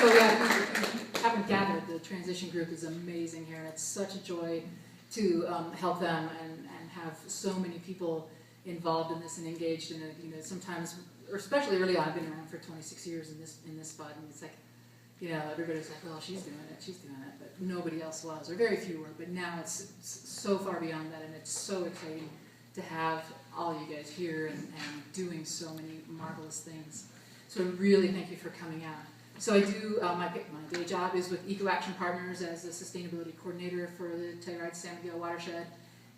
So yeah, if you haven't gathered, the transition group is amazing here, and it's such a joy to help them and have so many people involved in this and engaged in it. You know, sometimes, or especially early on, I've been around for 26 years in this spot, and it's like, you know, everybody's like, well, she's doing it, but nobody else was, or very few were. But now it's so far beyond that, and it's so exciting to have all you guys here and doing so many marvelous things. So I really thank you for coming out. So I do, my day job is with Eco Action Partners as a sustainability coordinator for the Telluride San Miguel watershed.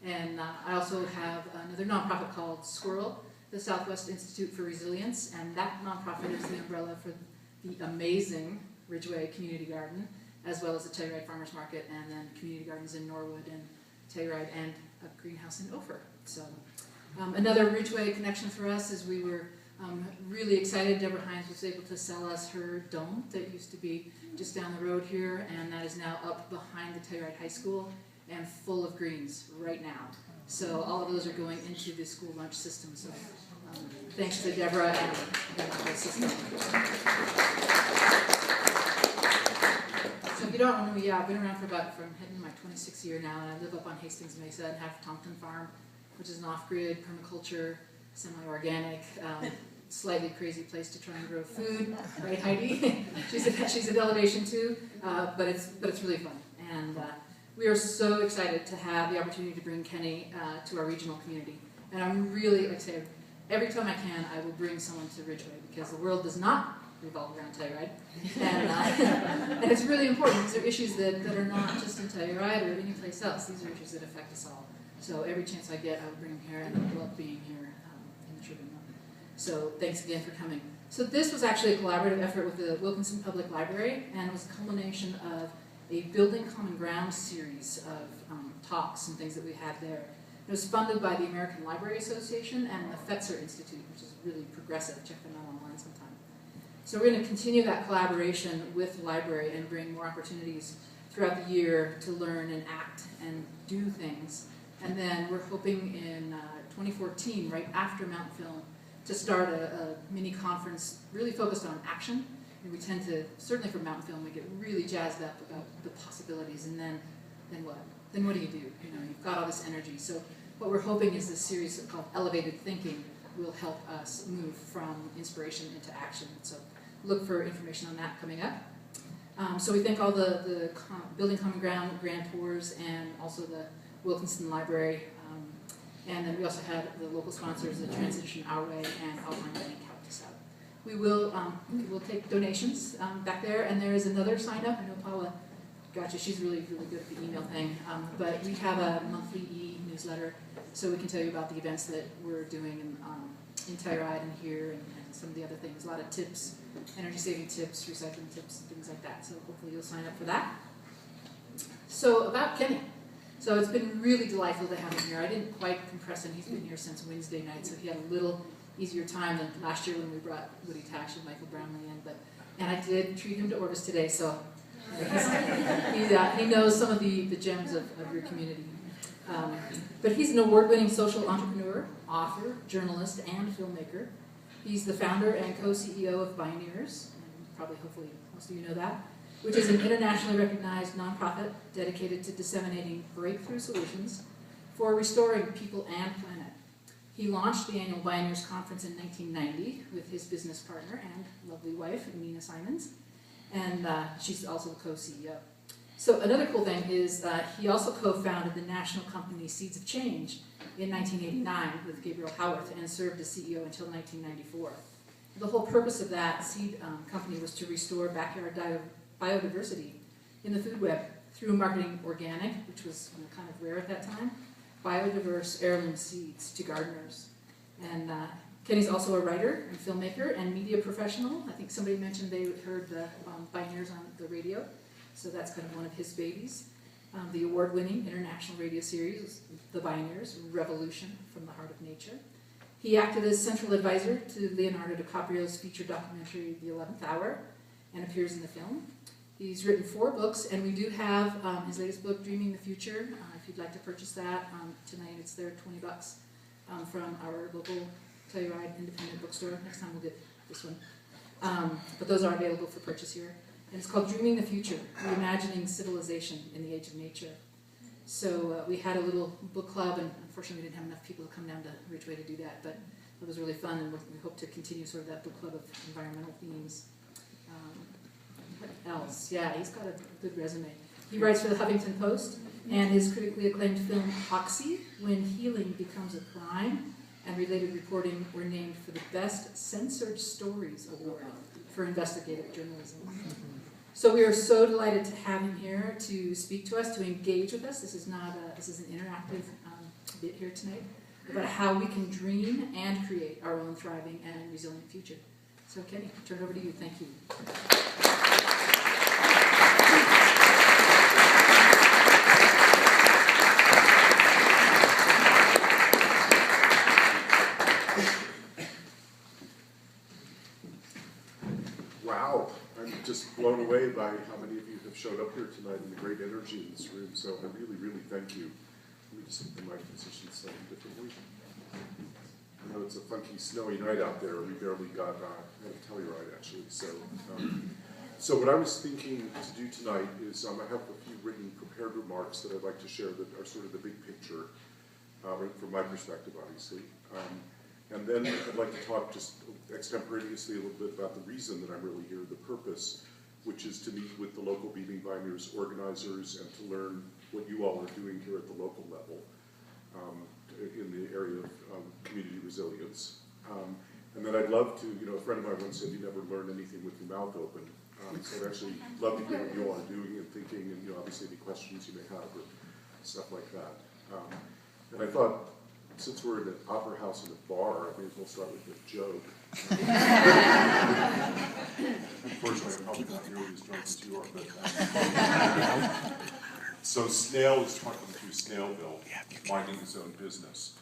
And I also have another nonprofit called Squirrel, the Southwest Institute for Resilience, and that nonprofit is the umbrella for the amazing Ridgeway Community Garden, as well as the Telluride Farmers Market, and then community gardens in Norwood and Telluride, and a greenhouse in Ophir. So another Ridgeway connection for us is we were really excited. Deborah Hines was able to sell us her dome that used to be just down the road here, and that is now up behind the Telluride High School and full of greens right now. So all of those are going into the school lunch system. So thanks to Deborah and the whole system. So if you don't know me, yeah, I've been around from hitting my 26th year now, and I live up on Hastings Mesa and have Tompton Farm, which is an off-grid permaculture, semi-organic, slightly crazy place to try and grow food, right, Heidi? she's at elevation too, but it's really fun, and we are so excited to have the opportunity to bring Kenny to our regional community, and I'm really excited. Every time I can, I will bring someone to Ridgeway, because the world does not revolve around Telluride, and it's really important. These are issues that are not just in Telluride or any place else. These are issues that affect us all. So every chance I get, I will bring them here, and I love being here in the Sherbino. So thanks again for coming. So this was actually a collaborative effort with the Wilkinson Public Library, and it was a culmination of a Building Common Ground series of talks and things that we had there. It was funded by the American Library Association and the Fetzer Institute, which is really progressive. Check them out online sometime. So we're going to continue that collaboration with the library and bring more opportunities throughout the year to learn and act and do things. And then we're hoping in 2014, right after Mountain Film, to start a mini conference really focused on action. And we tend to, certainly for Mountain Film, we get really jazzed up about the possibilities, and then what? Then what do? You know, you've got all this energy. So what we're hoping is this series called Elevated Thinking will help us move from inspiration into action. So look for information on that coming up. So we thank all the Building Common Ground grantors and also the Wilkinson Library. And then we also had the local sponsors, the Transition Our Way and Alpine Bank helped us out. We will we'll take donations back there, and there is another sign up. I know Paula, gotcha, she's really good at the email thing. But we have a monthly e-newsletter, so we can tell you about the events that we're doing in Telluride and here, and some of the other things. A lot of tips, energy saving tips, recycling tips, and things like that. So hopefully you'll sign up for that. So about Kenny. So it's been really delightful to have him here. I didn't quite compress him. He's been here since Wednesday night, so he had a little easier time than last year when we brought Woody Tash and Michael Brownlee in. And I did treat him to Orvis today, so he knows some of the gems of your community. But he's an award-winning social entrepreneur, author, journalist, and filmmaker. He's the founder and co-CEO of Bioneers, and probably, hopefully, most of you know that, which is an internationally recognized nonprofit dedicated to disseminating breakthrough solutions for restoring people and planet. He launched the annual Bioneers Conference in 1990 with his business partner and lovely wife, Nina Simons, and she's also the co-CEO. So another cool thing is he also co-founded the national company Seeds of Change in 1989 with Gabriel Howarth and served as CEO until 1994. The whole purpose of that seed company was to restore backyard biodiversity in the food web through marketing organic, which was kind of rare at that time, biodiverse heirloom seeds to gardeners. And Kenny's also a writer and filmmaker and media professional. I think somebody mentioned they heard the Bioneers on the radio, so that's kind of one of his babies. The award-winning international radio series, The Bioneers, Revolution from the Heart of Nature. He acted as central advisor to Leonardo DiCaprio's feature documentary, The 11th Hour, and appears in the film. He's written 4 books, and we do have his latest book, Dreaming the Future. If you'd like to purchase that, tonight it's there, $20 from our local Telluride independent bookstore. Next time we'll get this one. But those are available for purchase here. And it's called Dreaming the Future, Reimagining Civilization in the Age of Nature. So we had a little book club, and unfortunately we didn't have enough people to come down to Ridgeway to do that, but it was really fun, and we hope to continue sort of that book club of environmental themes. What else? Yeah, he's got a good resume. He writes for the Huffington Post, and his critically acclaimed film Oxy, When Healing Becomes a Crime, and related reporting were named for the Best Censored Stories Award for investigative journalism. So we are so delighted to have him here to speak to us, to engage with us. This is an interactive bit here tonight about how we can dream and create our own thriving and resilient future. So Kenny, I'll turn it over to you. Thank you. Wow, I'm just blown away by how many of you have showed up here tonight and the great energy in this room, so I really, really thank you. Let me just get the mic positioned slightly differently. I know it's a funky, snowy night out there. We barely got a Telluride, actually. So what I was thinking to do tonight is I have a few written prepared remarks that I'd like to share that are sort of the big picture, from my perspective, obviously. And then I'd like to talk just extemporaneously a little bit about the reason that I'm really here, the purpose, which is to meet with the local Bioneers organizers and to learn what you all are doing here at the local level in the area of community resilience. And then I'd love to, a friend of mine once said you never learn anything with your mouth open. So I'd actually love to hear what you all are doing and thinking, and obviously any questions you may have or stuff like that. And I thought, since we're in an opera house and a bar, I may as well start with a joke. Unfortunately, I'm probably not nearly as drunk as you are, but so Snail is trucking through Snailville, minding his own business,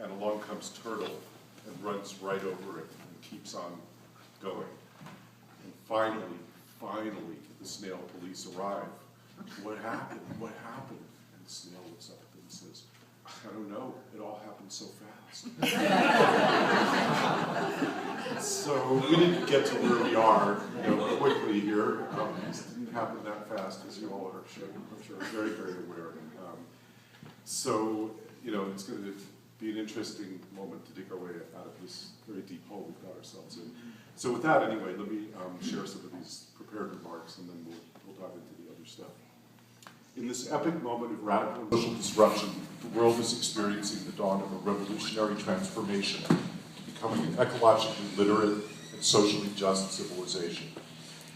and along comes Turtle and runs right over it and keeps on going. And finally, the Snail police arrive. What happened? What happened? And the Snail looks up at them and says, I don't know, it all happened so fast. So we didn't get to where we are, quickly here. It didn't happen that fast, as you all are, I'm sure, very, very aware. So, it's going to be an interesting moment to dig our way out of this very deep hole we've got ourselves in. So with that, anyway, let me share some of these prepared remarks, and then we'll dive into the other stuff. In this epic moment of radical social disruption, the world is experiencing the dawn of a revolutionary transformation to becoming an ecologically literate and socially just civilization.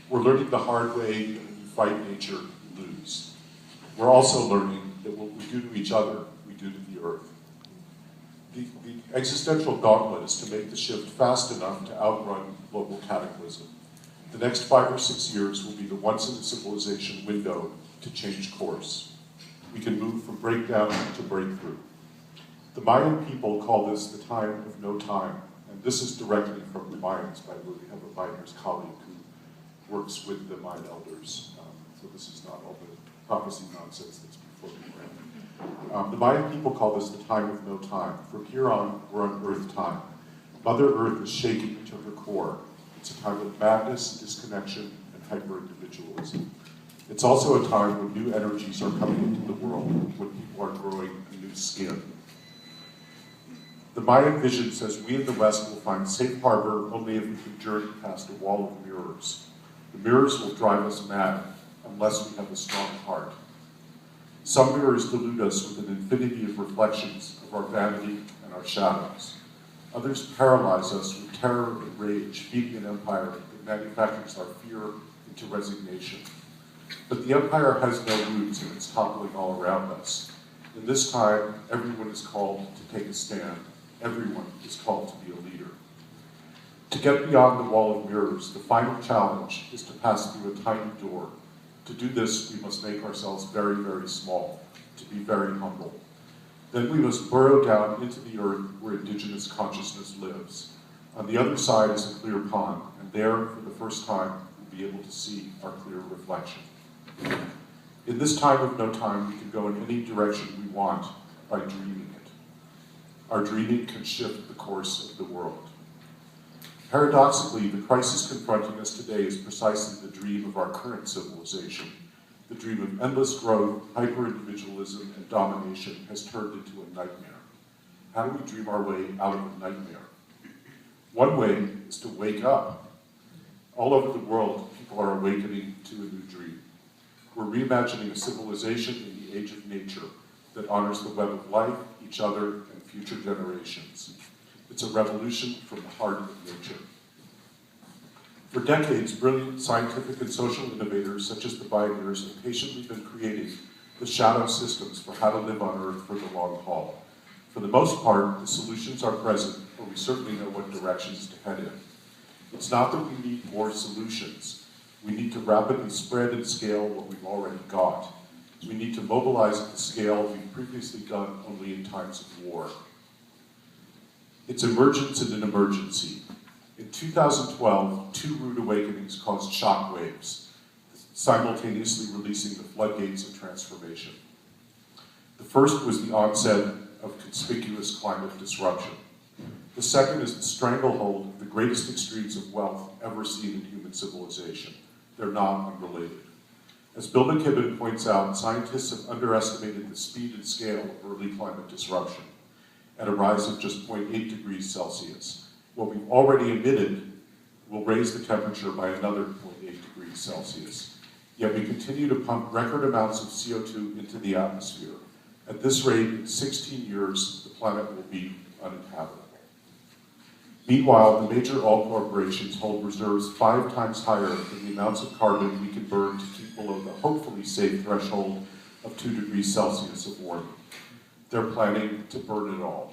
We're learning the hard way that when you fight nature, you lose. We're also learning that what we do to each other, we do to the earth. The existential gauntlet is to make the shift fast enough to outrun global cataclysm. The next 5 or 6 years will be the once-in-a-civilization window to change course. We can move from breakdown to breakthrough. The Mayan people call this the time of no time, and this is directly from the Mayans, by the way. We have a Bioneers colleague who works with the Mayan elders, so this is not all the prophecy nonsense that's before me. The Mayan people call this the time of no time. From here on, we're on Earth time. Mother Earth is shaking to her core. It's a time of madness, disconnection, and hyper-individualism. It's also a time when new energies are coming into the world, when people are growing a new skin. The Mayan vision says we in the West will find safe harbor only if we can journey past a wall of mirrors. The mirrors will drive us mad unless we have a strong heart. Some mirrors delude us with an infinity of reflections of our vanity and our shadows. Others paralyze us with terror and rage, feeding an empire that manufactures our fear into resignation. But the empire has no roots and it's toppling all around us. In this time, everyone is called to take a stand. Everyone is called to be a leader. To get beyond the wall of mirrors, the final challenge is to pass through a tiny door. To do this, we must make ourselves very, very small, to be very humble. Then we must burrow down into the earth where indigenous consciousness lives. On the other side is a clear pond, and there, for the first time, we'll be able to see our clear reflection. In this time of no time, we can go in any direction we want by dreaming it. Our dreaming can shift the course of the world. Paradoxically, the crisis confronting us today is precisely the dream of our current civilization. The dream of endless growth, hyper-individualism, and domination has turned into a nightmare. How do we dream our way out of a nightmare? One way is to wake up. All over the world, people are awakening to a new dream. We're reimagining a civilization in the age of nature that honors the web of life, each other, and future generations. It's a revolution from the heart of nature. For decades, brilliant scientific and social innovators such as the Bioneers have patiently been creating the shadow systems for how to live on Earth for the long haul. For the most part, the solutions are present, but we certainly know what directions to head in. It's not that we need more solutions. We need to rapidly spread and scale what we've already got. We need to mobilize at the scale we've previously done only in times of war. It's emergence in an emergency. In 2012, two rude awakenings caused shock waves, simultaneously releasing the floodgates of transformation. The first was the onset of conspicuous climate disruption. The second is the stranglehold of the greatest extremes of wealth ever seen in human civilization. They're not unrelated. As Bill McKibben points out, scientists have underestimated the speed and scale of early climate disruption at a rise of just 0.8 degrees Celsius. What we've already emitted will raise the temperature by another 0.8 degrees Celsius. Yet we continue to pump record amounts of CO2 into the atmosphere. At this rate, in 16 years, the planet will be uninhabitable. Meanwhile, the major oil corporations hold reserves 5 times higher than the amounts of carbon we can burn to keep below the hopefully safe threshold of 2 degrees Celsius of warming. They're planning to burn it all.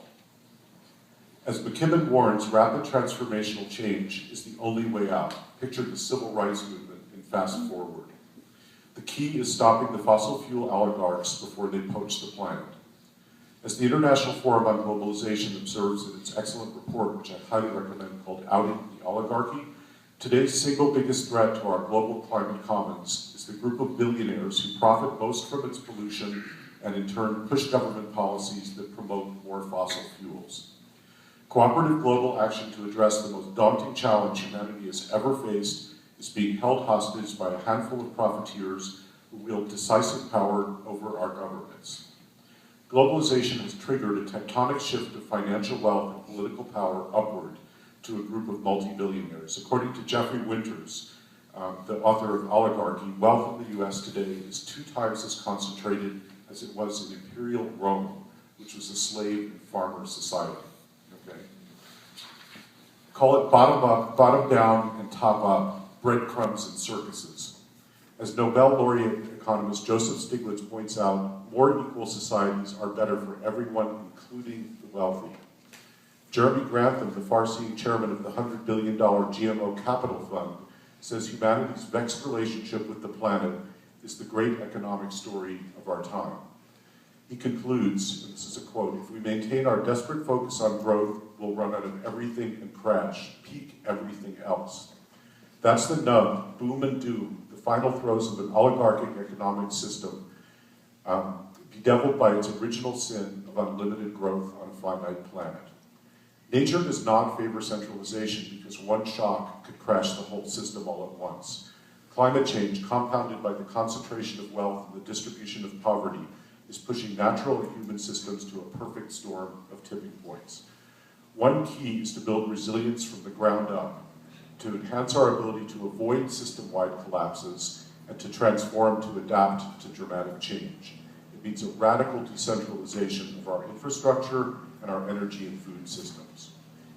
As McKibben warns, rapid transformational change is the only way out. Picture the civil rights movement in Fast Forward. The key is stopping the fossil fuel oligarchs before they poach the planet. As the International Forum on Globalization observes in its excellent report, which I highly recommend, called Outing the Oligarchy, today's single biggest threat to our global climate commons is the group of billionaires who profit most from its pollution and in turn push government policies that promote more fossil fuels. Cooperative global action to address the most daunting challenge humanity has ever faced is being held hostage by a handful of profiteers who wield decisive power over our governments. Globalization has triggered a tectonic shift of financial wealth and political power upward to a group of multi-billionaires. According to Jeffrey Winters, the author of Oligarchy, wealth in the US today is 2 times as concentrated as it was in imperial Rome, which was a slave and farmer society. Okay? Call it bottom up, bottom down, and top up, breadcrumbs and circuses. As Nobel laureate economist Joseph Stiglitz points out, more equal societies are better for everyone, including the wealthy. Jeremy Grantham, the far-seeing chairman of the $100 billion GMO Capital Fund, says humanity's vexed relationship with the planet is the great economic story of our time. He concludes, and this is a quote, "If we maintain our desperate focus on growth, we'll run out of everything and crash, peak everything else." That's the nub, boom and doom, the final throes of an oligarchic economic system bedeviled by its original sin of unlimited growth on a finite planet. Nature does not favor centralization because one shock could crash the whole system all at once. Climate change, compounded by the concentration of wealth and the distribution of poverty, is pushing natural and human systems to a perfect storm of tipping points. One key is to build resilience from the ground up, to enhance our ability to avoid system-wide collapses and to transform to adapt to dramatic change. It means a radical decentralization of our infrastructure and our energy and food systems.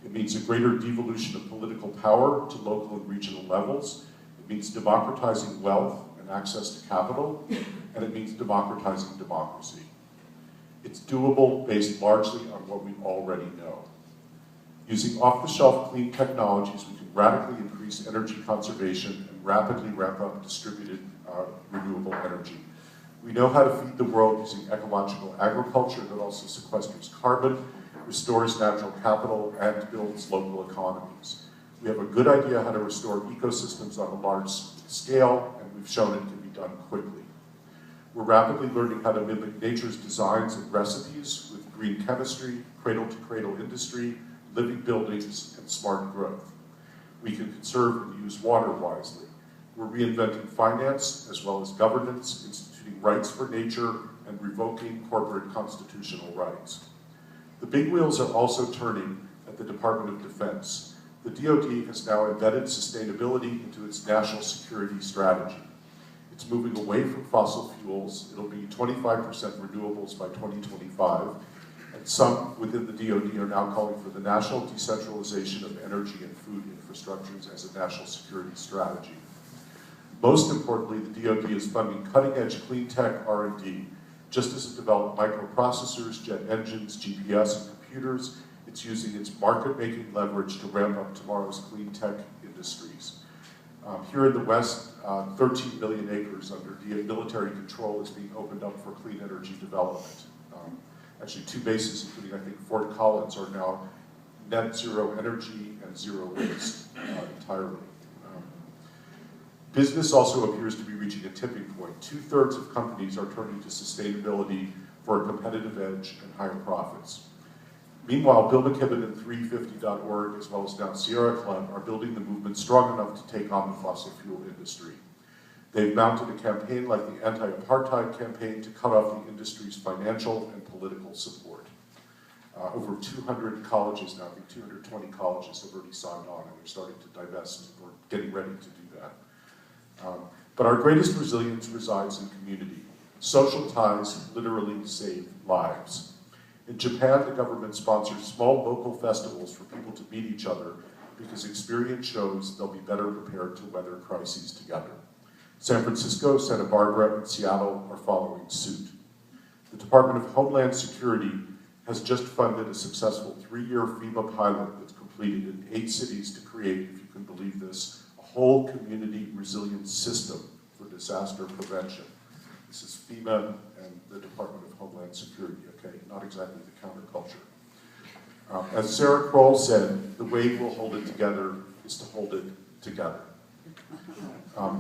It means a greater devolution of political power to local and regional levels. It means democratizing wealth and access to capital, and it means democratizing democracy. It's doable based largely on what we already know. Using off-the-shelf clean technologies, we can radically increase energy conservation and rapidly ramp up distributed renewable energy. We know how to feed the world using ecological agriculture that also sequesters carbon, restores natural capital, and builds local economies. We have a good idea how to restore ecosystems on a large scale, and we've shown it can be done quickly. We're rapidly learning how to mimic nature's designs and recipes with green chemistry, cradle-to-cradle industry, living buildings, and smart growth. We can conserve and use water wisely. We're reinventing finance as well as governance, instituting rights for nature, and revoking corporate constitutional rights. The big wheels are also turning at the Department of Defense. The DoD has now embedded sustainability into its national security strategy. It's moving away from fossil fuels. It'll be 25% renewables by 2025. And some within the DoD are now calling for the national decentralization of energy and food infrastructures as a national security strategy. Most importantly, the DoD is funding cutting-edge clean tech R&D. Just as it developed microprocessors, jet engines, GPS, and computers, it's using its market-making leverage to ramp up tomorrow's clean tech industries. Here in the West, 13 billion acres under military control is being opened up for clean energy development. Actually, 2 bases, including I think Fort Collins, are now net zero energy and zero waste entirely. Business also appears to be reaching a tipping point. 2/3 of companies are turning to sustainability for a competitive edge and higher profits. Meanwhile, Bill McKibben and 350.org, as well as now Sierra Club, are building the movement strong enough to take on the fossil fuel industry. They've mounted a campaign like the anti-apartheid campaign to cut off the industry's financial and political support. Over 200 colleges now, I think 220 colleges have already signed on, and they're starting to divest or getting ready to do that. But our greatest resilience resides in community. Social ties literally save lives. In Japan, the government sponsors small local festivals for people to meet each other because experience shows they'll be better prepared to weather crises together. San Francisco, Santa Barbara, and Seattle are following suit. The Department of Homeland Security has just funded a successful 3-year FEMA pilot that's completed in 8 cities to create, if you can believe this, a whole community resilience system for disaster prevention. This is FEMA and the Department of Homeland Security, okay? Not exactly the counterculture. As Sarah Kroll said, the way we'll hold it together is to hold it together.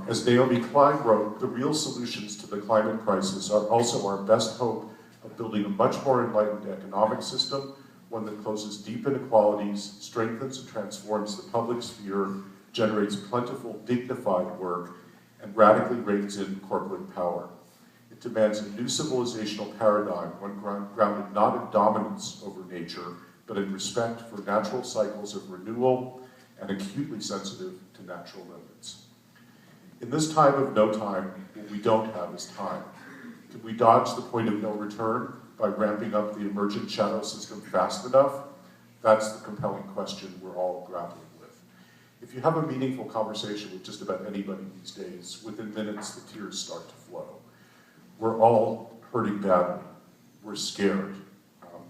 As Naomi Klein wrote, the real solutions to the climate crisis are also our best hope of building a much more enlightened economic system, one that closes deep inequalities, strengthens and transforms the public sphere, generates plentiful, dignified work, and radically reins in corporate power. It demands a new civilizational paradigm, one grounded not in dominance over nature, but in respect for natural cycles of renewal and acutely sensitive to natural limits. In this time of no time, what we don't have is time. Can we dodge the point of no return by ramping up the emergent shadow system fast enough? That's the compelling question we're all grappling with. If you have a meaningful conversation with just about anybody these days, within minutes the tears start to flow. We're all hurting badly. We're scared.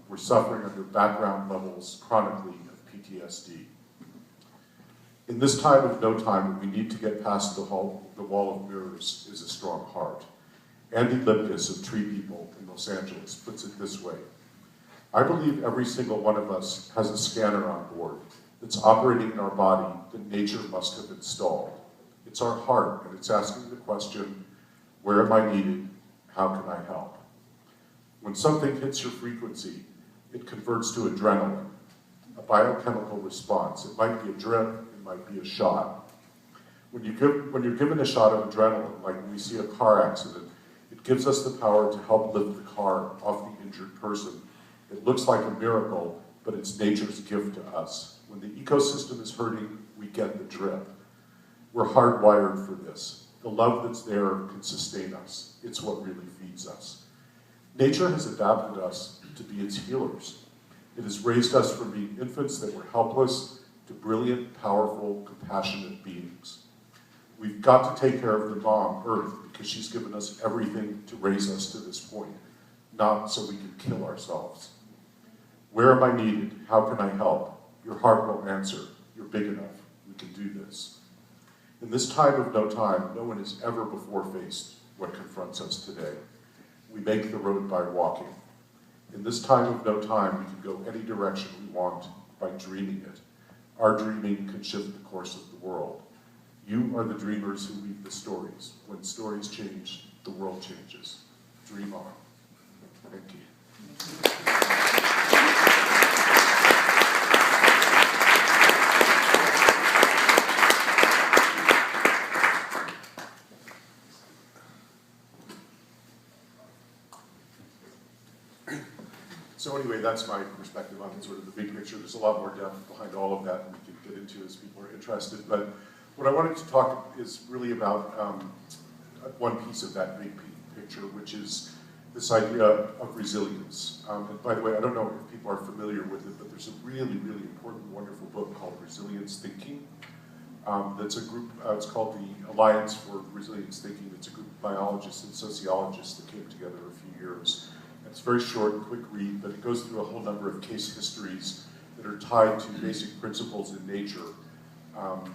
We're suffering under background levels chronically of PTSD. In this time of no time, what we need to get past the wall of mirrors is a strong heart. Andy Lipkiss of Tree People in Los Angeles puts it this way: I believe every single one of us has a scanner on board that's operating in our body that nature must have installed. It's our heart, and it's asking the question, where am I needed? How can I help? When something hits your frequency, it converts to adrenaline, a biochemical response. It might be a drip, it might be a shot. When you're given a shot of adrenaline, like when we see a car accident, it gives us the power to help lift the car off the injured person. It looks like a miracle, but it's nature's gift to us. When the ecosystem is hurting, we get the drip. We're hardwired for this. The love that's there can sustain us. It's what really feeds us. Nature has adapted us to be its healers. It has raised us from being infants that were helpless to brilliant, powerful, compassionate beings. We've got to take care of the mom, Earth, because she's given us everything to raise us to this point, not so we can kill ourselves. Where am I needed? How can I help? Your heart will answer. You're big enough. We can do this. In this time of no time, no one has ever before faced what confronts us today. We make the road by walking. In this time of no time, we can go any direction we want by dreaming it. Our dreaming can shift the course of the world. You are the dreamers who weave the stories. When stories change, the world changes. Dream on. Thank you. So anyway, that's my perspective on sort of the big picture. There's a lot more depth behind all of that, and we can get into as people are interested. But what I wanted to talk is really about one piece of that big picture, which is this idea of resilience. And by the way, I don't know if people are familiar with it, but there's a really, really important, wonderful book called Resilience Thinking. That's a group, it's called the Alliance for Resilience Thinking. It's a group of biologists and sociologists that came together a few years. And it's a very short and quick read, but it goes through a whole number of case histories that are tied to basic principles in nature and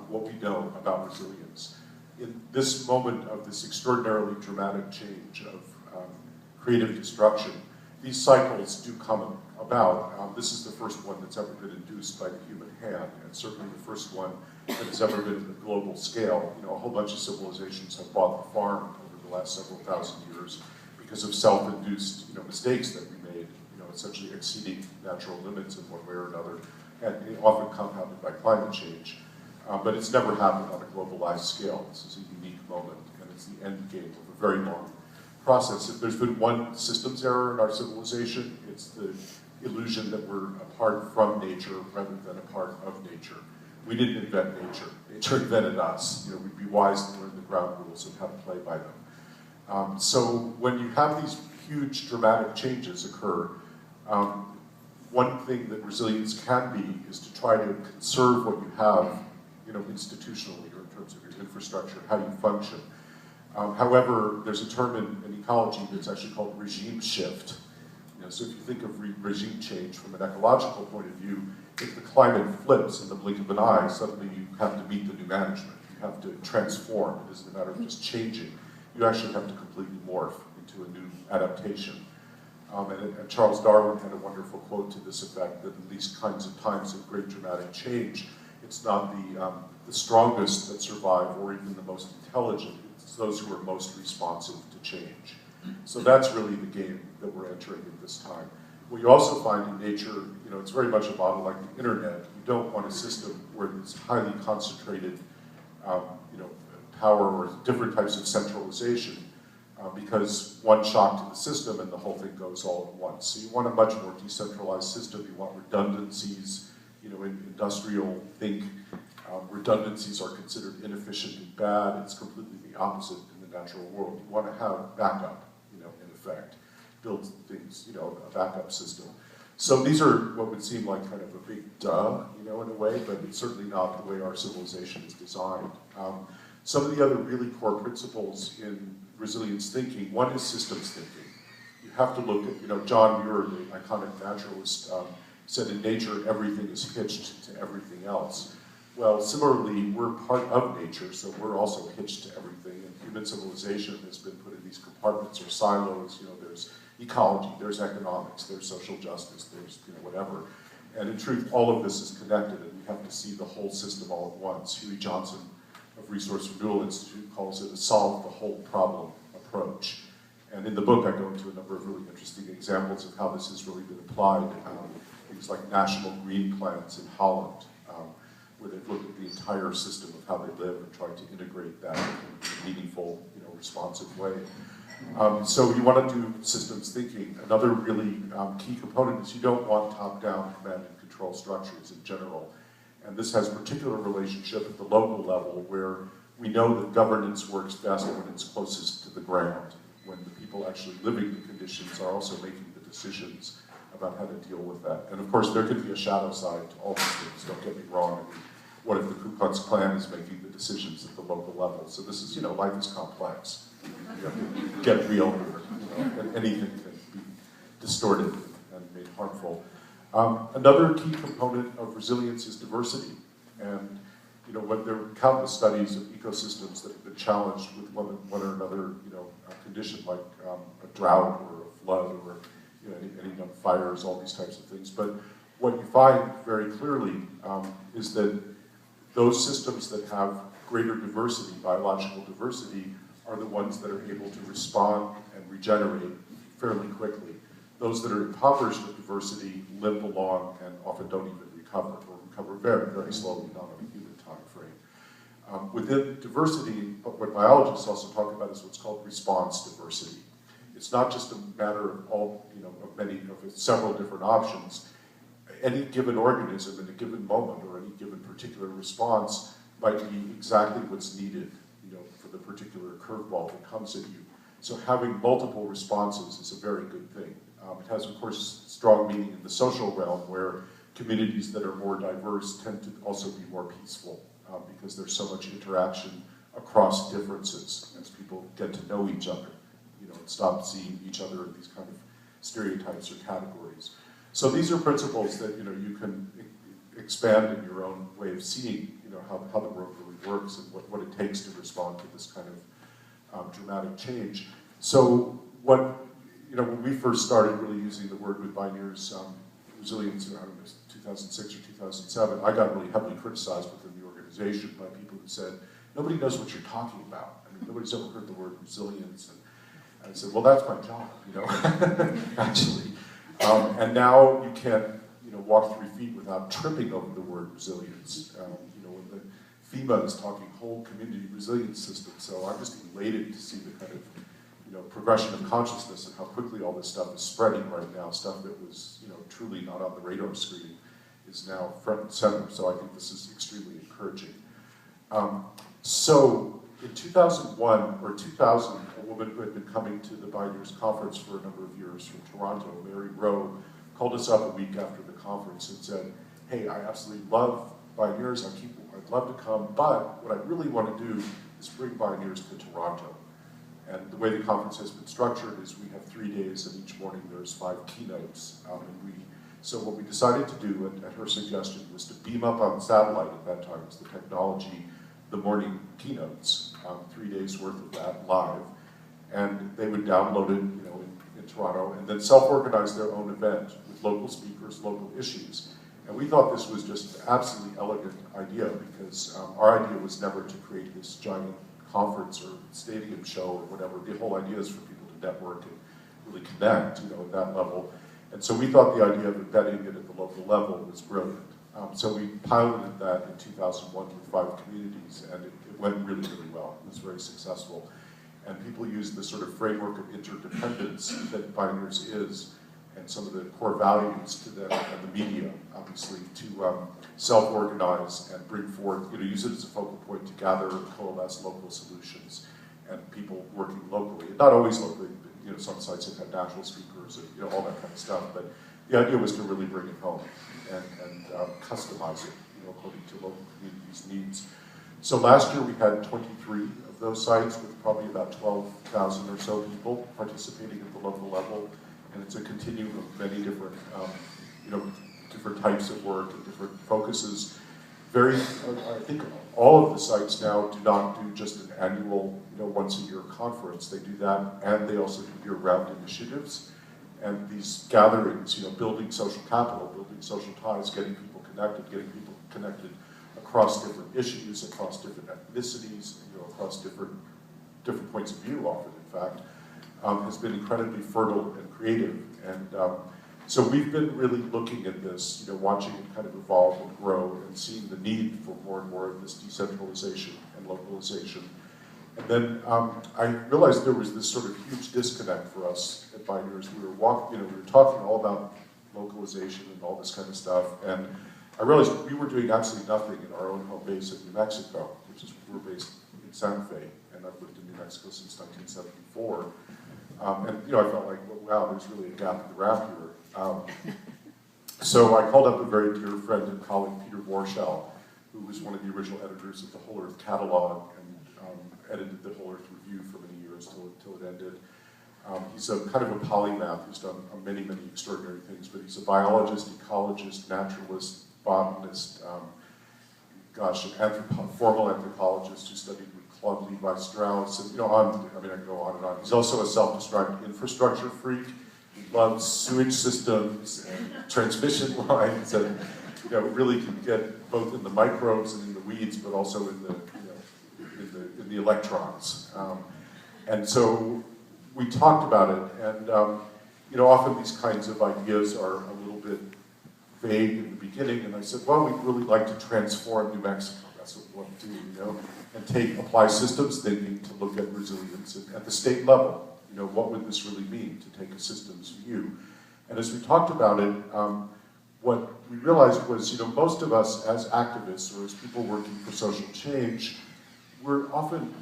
what we know about resilience. In this moment of this extraordinarily dramatic change of creative destruction, these cycles do come about. This is the first one that's ever been induced by the human hand, and certainly the first one that has ever been at a global scale. You know, a whole bunch of civilizations have bought the farm over the last several thousand years because of self-induced, mistakes that we made, essentially exceeding natural limits in one way or another, and often compounded by climate change. But it's never happened on a globalized scale. This is a unique moment, and it's the end game of a very long process. If there's been one systems error in our civilization, it's the illusion that we're apart from nature rather than a part of nature. We didn't invent nature. Nature invented us. We'd be wise to learn the ground rules and how to play by them. So when you have these huge dramatic changes occur, one thing that resilience can be is to try to conserve what you have, institutionally or in terms of your infrastructure, how you function. However, there's a term in ecology that's actually called regime shift. So if you think of regime change from an ecological point of view, if the climate flips in the blink of an eye, suddenly you have to meet the new management. You have to transform. It isn't a matter of just changing. You actually have to completely morph into a new adaptation. And Charles Darwin had a wonderful quote to this effect, that in these kinds of times of great dramatic change, it's not the strongest that survive or even the most intelligent. It's those who are most responsive to change. So that's really the game that we're entering at this time. What you also find in nature, it's very much a model like the internet. You don't want a system where it's highly concentrated, power or different types of centralization, because one shock to the system and the whole thing goes all at once. So you want a much more decentralized system. You want redundancies. In industrial think, redundancies are considered inefficient and bad. It's completely the opposite in the natural world. You want to have backup, in effect. Build things, a backup system. So these are what would seem like kind of a big duh, in a way, but it's certainly not the way our civilization is designed. Some of the other really core principles in resilience thinking, one is systems thinking. You have to look at, John Muir, the iconic naturalist, said in nature everything is hitched to everything else. Well, similarly, we're part of nature, so we're also hitched to everything, and human civilization has been put in these compartments or silos. There's ecology, there's economics, there's social justice, there's whatever. And in truth, all of this is connected, and we have to see the whole system all at once. Huey Johnson of Resource Renewal Institute calls it a solve the whole problem approach. And in the book, I go into a number of really interesting examples of how this has really been applied. Things like national green plans in Holland, where they've looked at the entire system of how they live and tried to integrate that in a meaningful, responsive way. So you want to do systems thinking. Another really key component is you don't want top-down command and control structures in general. And this has particular relationship at the local level, where we know that governance works best when it's closest to the ground, when the people actually living the conditions are also making the decisions about how to deal with that. And of course, there could be a shadow side to all these things, don't get me wrong. I mean, what if the Ku Klux Klan is making the decisions at the local level? So this is, life is complex. You have to get real here, and anything can be distorted and made harmful. Another key component of resilience is diversity. And, there are countless studies of ecosystems that have been challenged with one or another, condition like a drought or a flood or any fires, all these types of things. But what you find very clearly is that those systems that have greater diversity, biological diversity, are the ones that are able to respond and regenerate fairly quickly. Those that are impoverished with diversity limp along and often don't even recover, or recover very, very slowly, not on a human time frame. Within diversity, what biologists also talk about is what's called response diversity. It's not just a matter of several different options. Any given organism in a given moment or any given particular response might be exactly what's needed, for the particular curveball that comes at you. So having multiple responses is a very good thing. It has, of course, strong meaning in the social realm where communities that are more diverse tend to also be more peaceful because there's so much interaction across differences as people get to know each other, and stop seeing each other in these kind of stereotypes or categories. So these are principles that, you can expand in your own way of seeing, how the world really works and what it takes to respond to this kind of dramatic change. So when we first started really using the word with Bioneers, resilience, I don't know, 2006 or 2007, I got really heavily criticized within the organization by people who said, nobody knows what you're talking about. I mean, nobody's ever heard the word resilience. And I said, well, that's my job, actually. And now you can't, walk 3 feet without tripping over the word resilience. When the FEMA is talking whole community resilience system, so I'm just elated to see the kind of, progression of consciousness and how quickly all this stuff is spreading right now. Stuff that was, truly not on the radar screen is now front and center. So I think this is extremely encouraging. So in 2001 or 2000, a woman who had been coming to the Bioneers conference for a number of years from Toronto, Mary Rowe, called us up a week after the conference and said, hey, I absolutely love Bioneers, I'd love to come, but what I really want to do is bring Bioneers to Toronto. And the way the conference has been structured is we have 3 days, and each morning there's 5 keynotes. So what we decided to do, at her suggestion, was to beam up on satellite at that time, was the technology, the morning keynotes, 3 days worth of that live, and they would download it, in Toronto, and then self-organize their own event with local speakers, local issues. And we thought this was just an absolutely elegant idea because our idea was never to create this giant conference or stadium show or whatever. The whole idea is for people to network and really connect, at that level. And so we thought the idea of embedding it at the local level was brilliant. So we piloted that in 2001 with 5 communities, and it went really, really well. It was very successful. And people used the sort of framework of interdependence that Bioneers is, and some of the core values to them and the media, obviously, to self-organize and bring forth, use it as a focal point to gather and coalesce local solutions and people working locally. And not always locally, some sites have had national speakers and all that kind of stuff, but the idea was to really bring it home and customize it, according to local communities' needs. So last year we had 23 of those sites with probably about 12,000 or so people participating at the local level. And it's a continuum of many different, different types of work and different focuses. I think all of the sites now do not do just an annual, once-a-year conference. They do that, and they also do year-round initiatives. And these gatherings, building social capital, building social ties, getting people connected across different issues, across different ethnicities, across different points of view, often, in fact. Has been incredibly fertile and creative. And so we've been really looking at this, watching it kind of evolve and grow and seeing the need for more and more of this decentralization and localization. And then I realized there was this sort of huge disconnect for us at Bioneers. We were talking all about localization and all this kind of stuff. And I realized we were doing absolutely nothing in our own home base in New Mexico, which is, we're based in Santa Fe, and I've lived in New Mexico since 1974. And I felt like, well, wow, there's really a gap in the raft here. So I called up a very dear friend and colleague, Peter Warshall, who was one of the original editors of the Whole Earth Catalog and edited the Whole Earth Review for many years till it ended. He's a kind of a polymath who's done many, many extraordinary things, but he's a biologist, ecologist, naturalist, botanist, an formal anthropologist who studied with Claude Levi-Strauss, and I can go on and on. He's also a self-described infrastructure freak. He loves sewage systems and transmission lines, and really can get both in the microbes and in the weeds, but also in the electrons. And so we talked about it, and often these kinds of ideas are a little bit vague in the beginning, and I said, well, we'd really like to transform New Mexico. That's what we want to do, and apply systems thinking to look at resilience at the state level, You know, what would this really mean to take a systems view? And as we talked about it, what we realized was, you know, most of us as activists or as people working for social change, we're often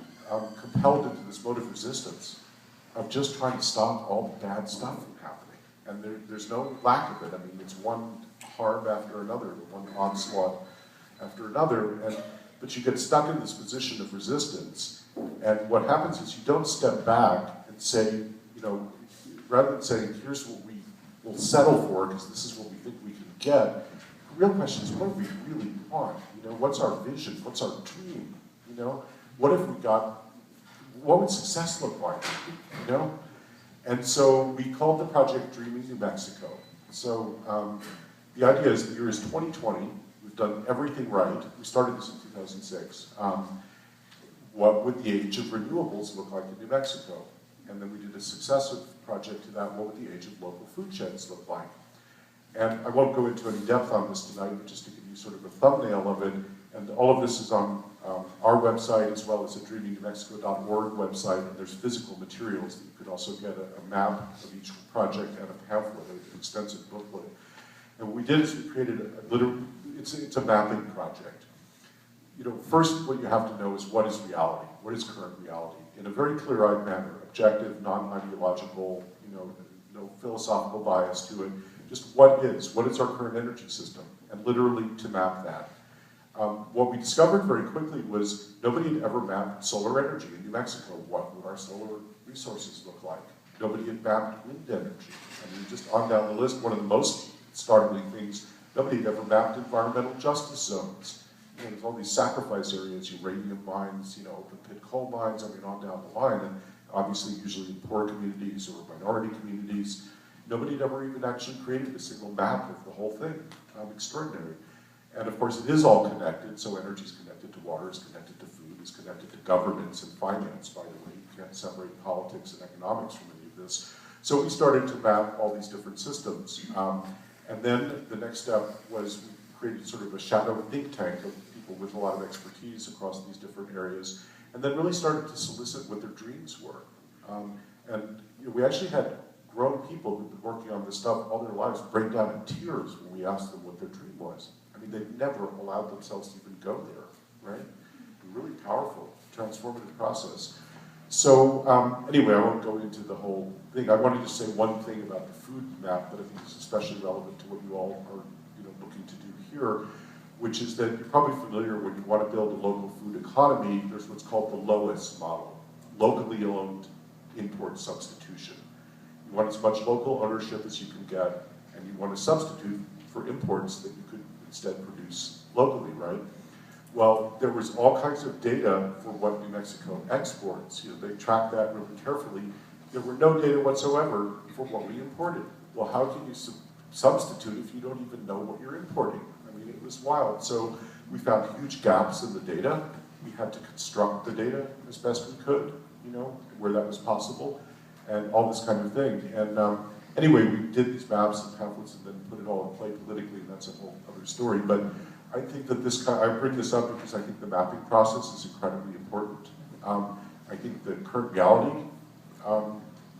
compelled into this mode of resistance of just trying to stop all the bad stuff from happening. And there's no lack of it. I mean, it's one harm after another, one onslaught after another, but you get stuck in this position of resistance. And what happens is you don't step back and say, you know, rather than saying, here's what we will settle for, because this is what we think we can get, the real question is, what do we really want? You know, what's our vision? What's our dream? You know, what if we got, what would success look like? You know? And so we called the project Dreaming New Mexico. So the idea is the year is 2020. We've done everything right. We started this in 2006. What would the age of renewables look like in New Mexico? And then we did a successive project to that. What would the age of local food sheds look like? And I won't go into any depth on this tonight, but just to give you sort of a thumbnail of it. And all of this is on our website as well as the dreamingnewmexico.org website. And there's physical materials that you could also get a map of each project and a pamphlet, an extensive booklet. And what we did is we created it's a mapping project. You know, first what you have to know is what is reality? What is current reality? In a very clear-eyed manner, objective, non-ideological, you know, no philosophical bias to it. Just what is our current energy system? And literally to map that. What we discovered very quickly was nobody had ever mapped solar energy in New Mexico. What would our solar resources look like? Nobody had mapped wind energy. I mean, just on down the list, one of the most startling things, nobody had ever mapped environmental justice zones. You know, there's all these sacrifice areas, uranium mines, you know, open pit coal mines, I mean, on down the line, and obviously usually in poor communities or minority communities. Nobody had ever even actually created a single map of the whole thing. Extraordinary. And of course it is all connected, so energy is connected to water, is connected to food, is connected to governance and finance, by the way. You can't separate politics and economics from any of this. So we started to map all these different systems. And then the next step was we created sort of a shadow think tank of people with a lot of expertise across these different areas, and then really started to solicit what their dreams were. And you know, we actually had grown people who've been working on this stuff all their lives break down in tears when we asked them what their dream was. I mean, they've never allowed themselves to even go there, right? A really powerful, transformative process. So anyway, I won't go into the whole thing. I wanted to say one thing about the food map that I think is especially relevant to what you all are, you know, looking to do here, which is that you're probably familiar when you want to build a local food economy, there's what's called the LOIS model, locally owned import substitution. You want as much local ownership as you can get, and you want to substitute for imports that you could instead produce locally, right? Well, there was all kinds of data for what New Mexico exports. You know, they tracked that really carefully. There were no data whatsoever for what we imported. Well, how can you substitute if you don't even know what you're importing? I mean, it was wild. So we found huge gaps in the data. We had to construct the data as best we could, you know, where that was possible, and all this kind of thing. And anyway, we did these maps and pamphlets and then put it all in play politically, and that's a whole other story. But I think that I bring this up because I think the mapping process is incredibly important. I think the current reality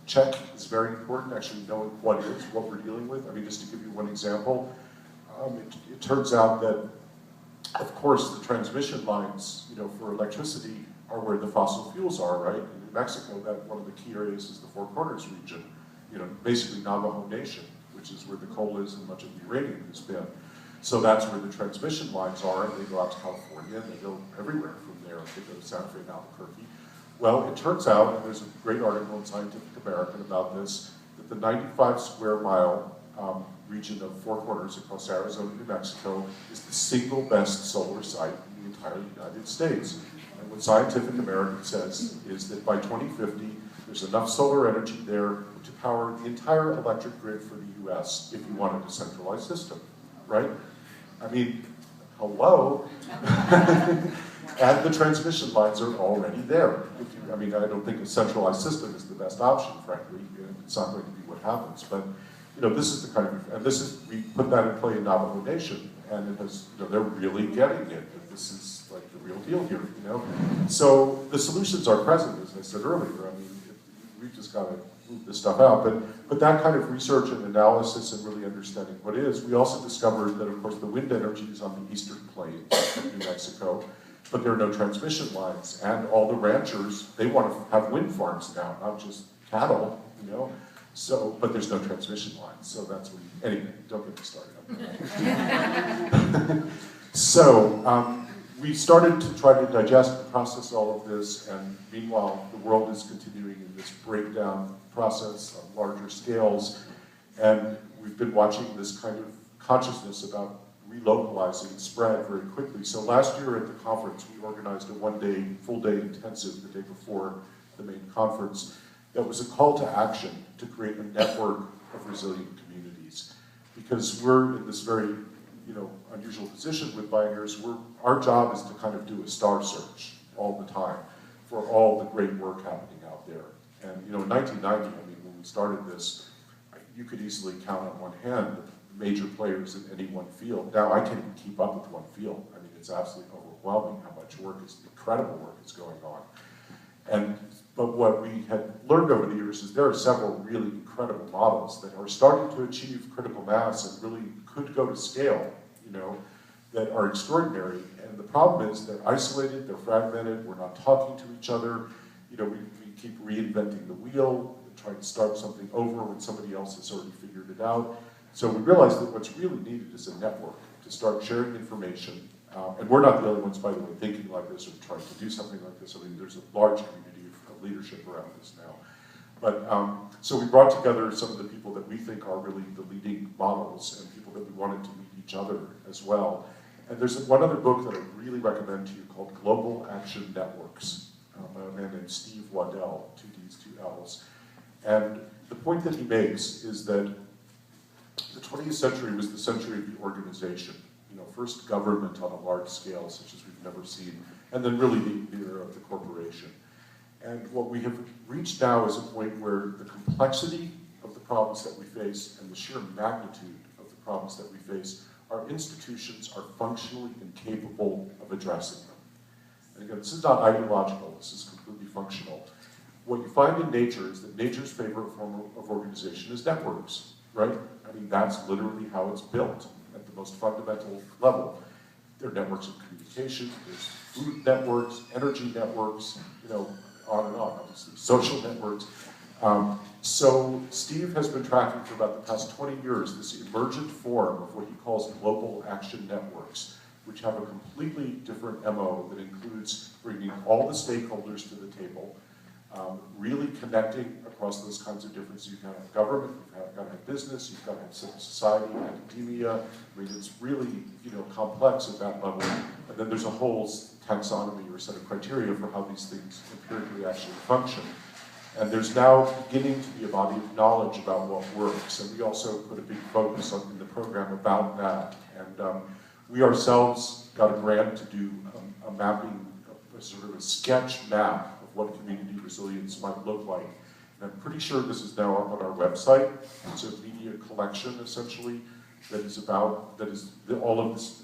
check is very important, actually knowing what we're dealing with. I mean, just to give you one example, it turns out that, of course, the transmission lines, you know, for electricity are where the fossil fuels are, right? In New Mexico, that one of the key areas is the Four Corners region, you know, basically Navajo Nation, which is where the coal is and much of the uranium has been. So that's where the transmission lines are, and they go out to California, and they go everywhere from there. They go to Santa Fe and Albuquerque. Well, it turns out, and there's a great article in Scientific American about this, that the 95 square mile region of Four Corners across Arizona and New Mexico is the single best solar site in the entire United States. And what Scientific American says is that by 2050, there's enough solar energy there to power the entire electric grid for the US if you want a decentralized system, right? I mean, hello? And the transmission lines are already there. I mean, I don't think a centralized system is the best option, frankly. It's not going to be what happens. But, you know, this is the kind of, and this is, we put that in play in Navajo Nation, and it has, you know, they're really getting it. That this is like the real deal here, you know? So the solutions are present, as I said earlier. I mean, we've just got to move this stuff out. But that kind of research and analysis and really understanding what is, we also discovered that, of course, the wind energy is on the eastern plains of New Mexico, but there are no transmission lines. And all the ranchers, they want to have wind farms now, not just cattle, you know. So, but there's no transmission lines, so that's what, anyway, don't get me started on that. So, we started to try to digest and process all of this, and meanwhile, the world is continuing in this breakdown process on larger scales, and we've been watching this kind of consciousness about relocalizing and spread very quickly. So last year at the conference, we organized a one-day, full-day intensive the day before the main conference that was a call to action to create a network of resilient communities. Because we're in this very, you know, unusual position with Bioneers. Our job is to kind of do a star search all the time for all the great work happening out there. And you know, in 1990, I mean, when we started this, you could easily count on one hand the major players in any one field. Now I can't even keep up with one field. I mean, it's absolutely overwhelming how much work is, incredible work is going on. But what we had learned over the years is there are several really incredible models that are starting to achieve critical mass and really could go to scale, you know, that are extraordinary. And the problem is they're isolated, they're fragmented, we're not talking to each other. You know, we keep reinventing the wheel, trying to start something over when somebody else has already figured it out. So we realized that what's really needed is a network to start sharing information. And we're not the only ones, by the way, thinking like this or trying to do something like this. I mean, there's a large community of leadership around this now. But so we brought together some of the people that we think are really the leading models and people that we wanted to meet each other as well. And there's one other book that I really recommend to you called Global Action Networks by a man named Steve Waddell, 2 D's, 2 L's. And the point that he makes is that the 20th century was the century of the organization. You know, first government on a large scale, such as we've never seen, and then really the era of the corporation. And what we have reached now is a point where the complexity of the problems that we face and the sheer magnitude of the problems that we face, our institutions are functionally incapable of addressing them. And again, this is not ideological, this is completely functional. What you find in nature is that nature's favorite form of organization is networks, right? I mean, that's literally how it's built at the most fundamental level. There are networks of communication, there's food networks, energy networks, you know, on and on, obviously, social networks. So Steve has been tracking for about the past 20 years this emergent form of what he calls global action networks, which have a completely different MO that includes bringing all the stakeholders to the table, really connecting across those kinds of differences. You've got to have government, you've got to have business, you've got to have civil society, academia. I mean, it's really, you know, complex at that level. And then there's a whole taxonomy or set of criteria for how these things empirically actually function. And there's now beginning to be a body of knowledge about what works. And we also put a big focus in the program about that. And we ourselves got a grant to do a mapping, a sort of a sketch map of what community resilience might look like. And I'm pretty sure this is now up on our website. It's a media collection, essentially, that is all of this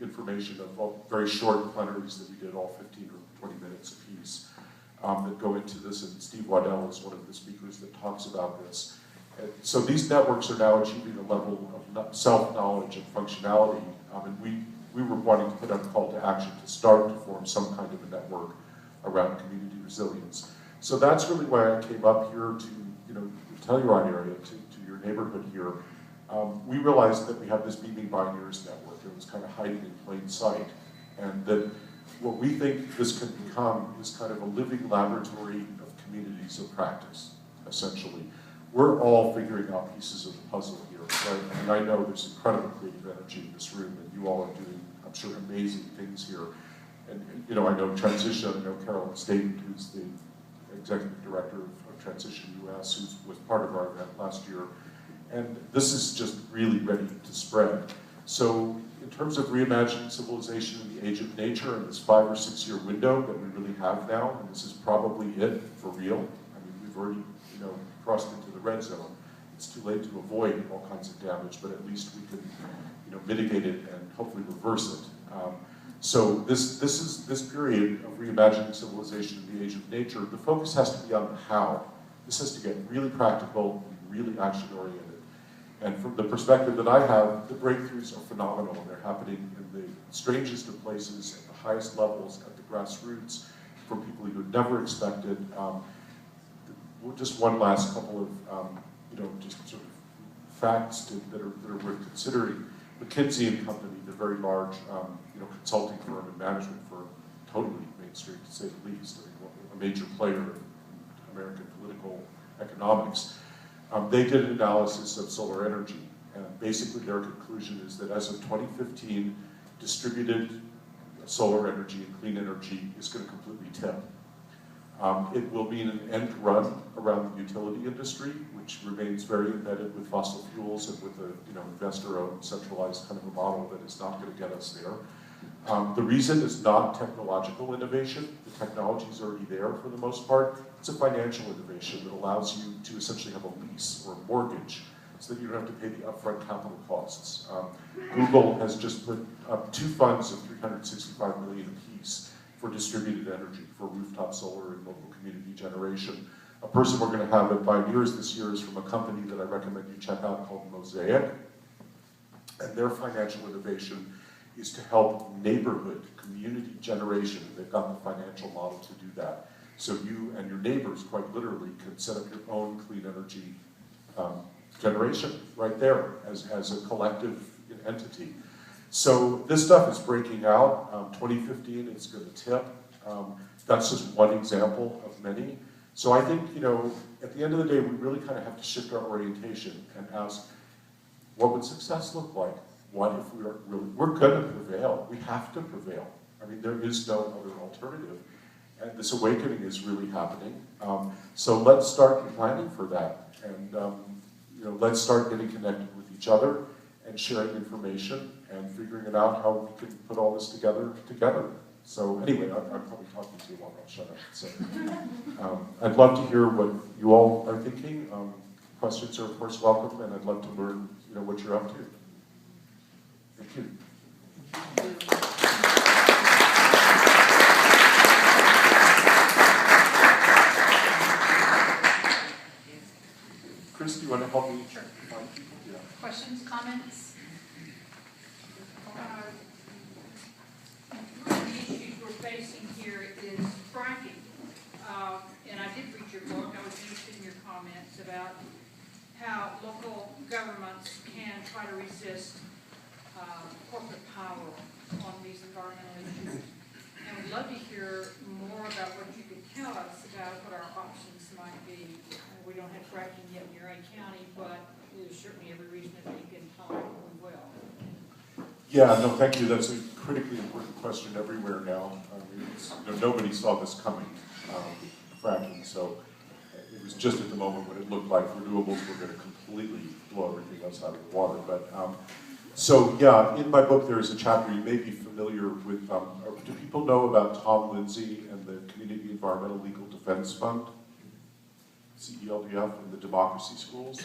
information of all very short plenaries that we did, all 15 or 20 minutes apiece, that go into this. And Steve Waddell is one of the speakers that talks about this. And so these networks are now achieving a level of self-knowledge and functionality. And we were wanting to put out a call to action to start to form some kind of a network around community resilience. So that's really why I came up here to, you know, the Telluride area, to your neighborhood here. We realized that we have this Beaming Bioneers network. It was kind of hiding in plain sight. And that what we think this can become is kind of a living laboratory of communities of practice, essentially. We're all figuring out pieces of the puzzle here, right? I mean, I know there's incredible creative energy in this room, and you all are doing, I'm sure, amazing things here. And you know, I know Transition, I know Carolyn Staten, who's the executive director of Transition US, who was part of our event last year. And this is just really ready to spread. So in terms of reimagining civilization in the age of nature in this 5 or 6 year window that we really have now, and this is probably it for real. I mean, we've already, you know, crossed into the red zone. It's too late to avoid all kinds of damage, but at least we can, you know, mitigate it and hopefully reverse it. So this period of reimagining civilization in the age of nature, the focus has to be on the how. This has to get really practical, really action-oriented. And from the perspective that I have, the breakthroughs are phenomenal. They're happening in the strangest of places, at the highest levels, at the grassroots, from people you would never expected. Just one last couple of, just sort of facts that are worth considering. McKinsey and Company, the very large, consulting firm and management firm, totally mainstream to say the least. I mean, a major player in American political economics. They did an analysis of solar energy, and basically their conclusion is that as of 2015, distributed solar energy and clean energy is going to completely tip. It will mean an end run around the utility industry, which remains very embedded with fossil fuels and with a investor-owned, centralized kind of a model that is not going to get us there. The reason is not technological innovation. The technology is already there for the most part. It's a financial innovation that allows you to essentially have a lease or a mortgage so that you don't have to pay the upfront capital costs. Google has just put up 2 funds of $365 million apiece for distributed energy, for rooftop solar and local community generation. A person we're going to have at Bioneers this year is from a company that I recommend you check out called Mosaic. And their financial innovation is to help neighborhood, community generation. They've got the financial model to do that. So you and your neighbors, quite literally, can set up your own clean energy generation right there as a collective entity. So this stuff is breaking out. 2015, it's going to tip. That's just one example of many. So I think, at the end of the day, we really kind of have to shift our orientation and ask, what would success look like? What if we're going to prevail? We have to prevail. I mean, there is no other alternative. And this awakening is really happening. So let's start planning for that. And let's start getting connected with each other and sharing information and figuring it out how we can put all this together. So anyway, I'm probably talking too long. I'll shut up. So I'd love to hear what you all are thinking. Questions are of course welcome, and I'd love to learn what you're up to. Thank you. Chris, do you want to help me find people? Yeah. Questions, comments? One of the issues we're facing here is fracking. And I did read your book. I was interested in your comments about how local governments can try to resist corporate power on these environmental issues. And we'd love to hear more about what you could tell us about what our options might be. We don't have fracking yet in Erie County, but there's certainly every reason to think in time we will. Yeah, no, thank you. That's a critically important question everywhere now. I mean, nobody saw this coming, fracking, so it was just at the moment when it looked like renewables were going to completely blow everything else out of the water. But so yeah, in my book there is a chapter, you may be familiar with, do people know about Tom Lindsay and the Community Environmental Legal Defense Fund? CELDF, in the democracy schools?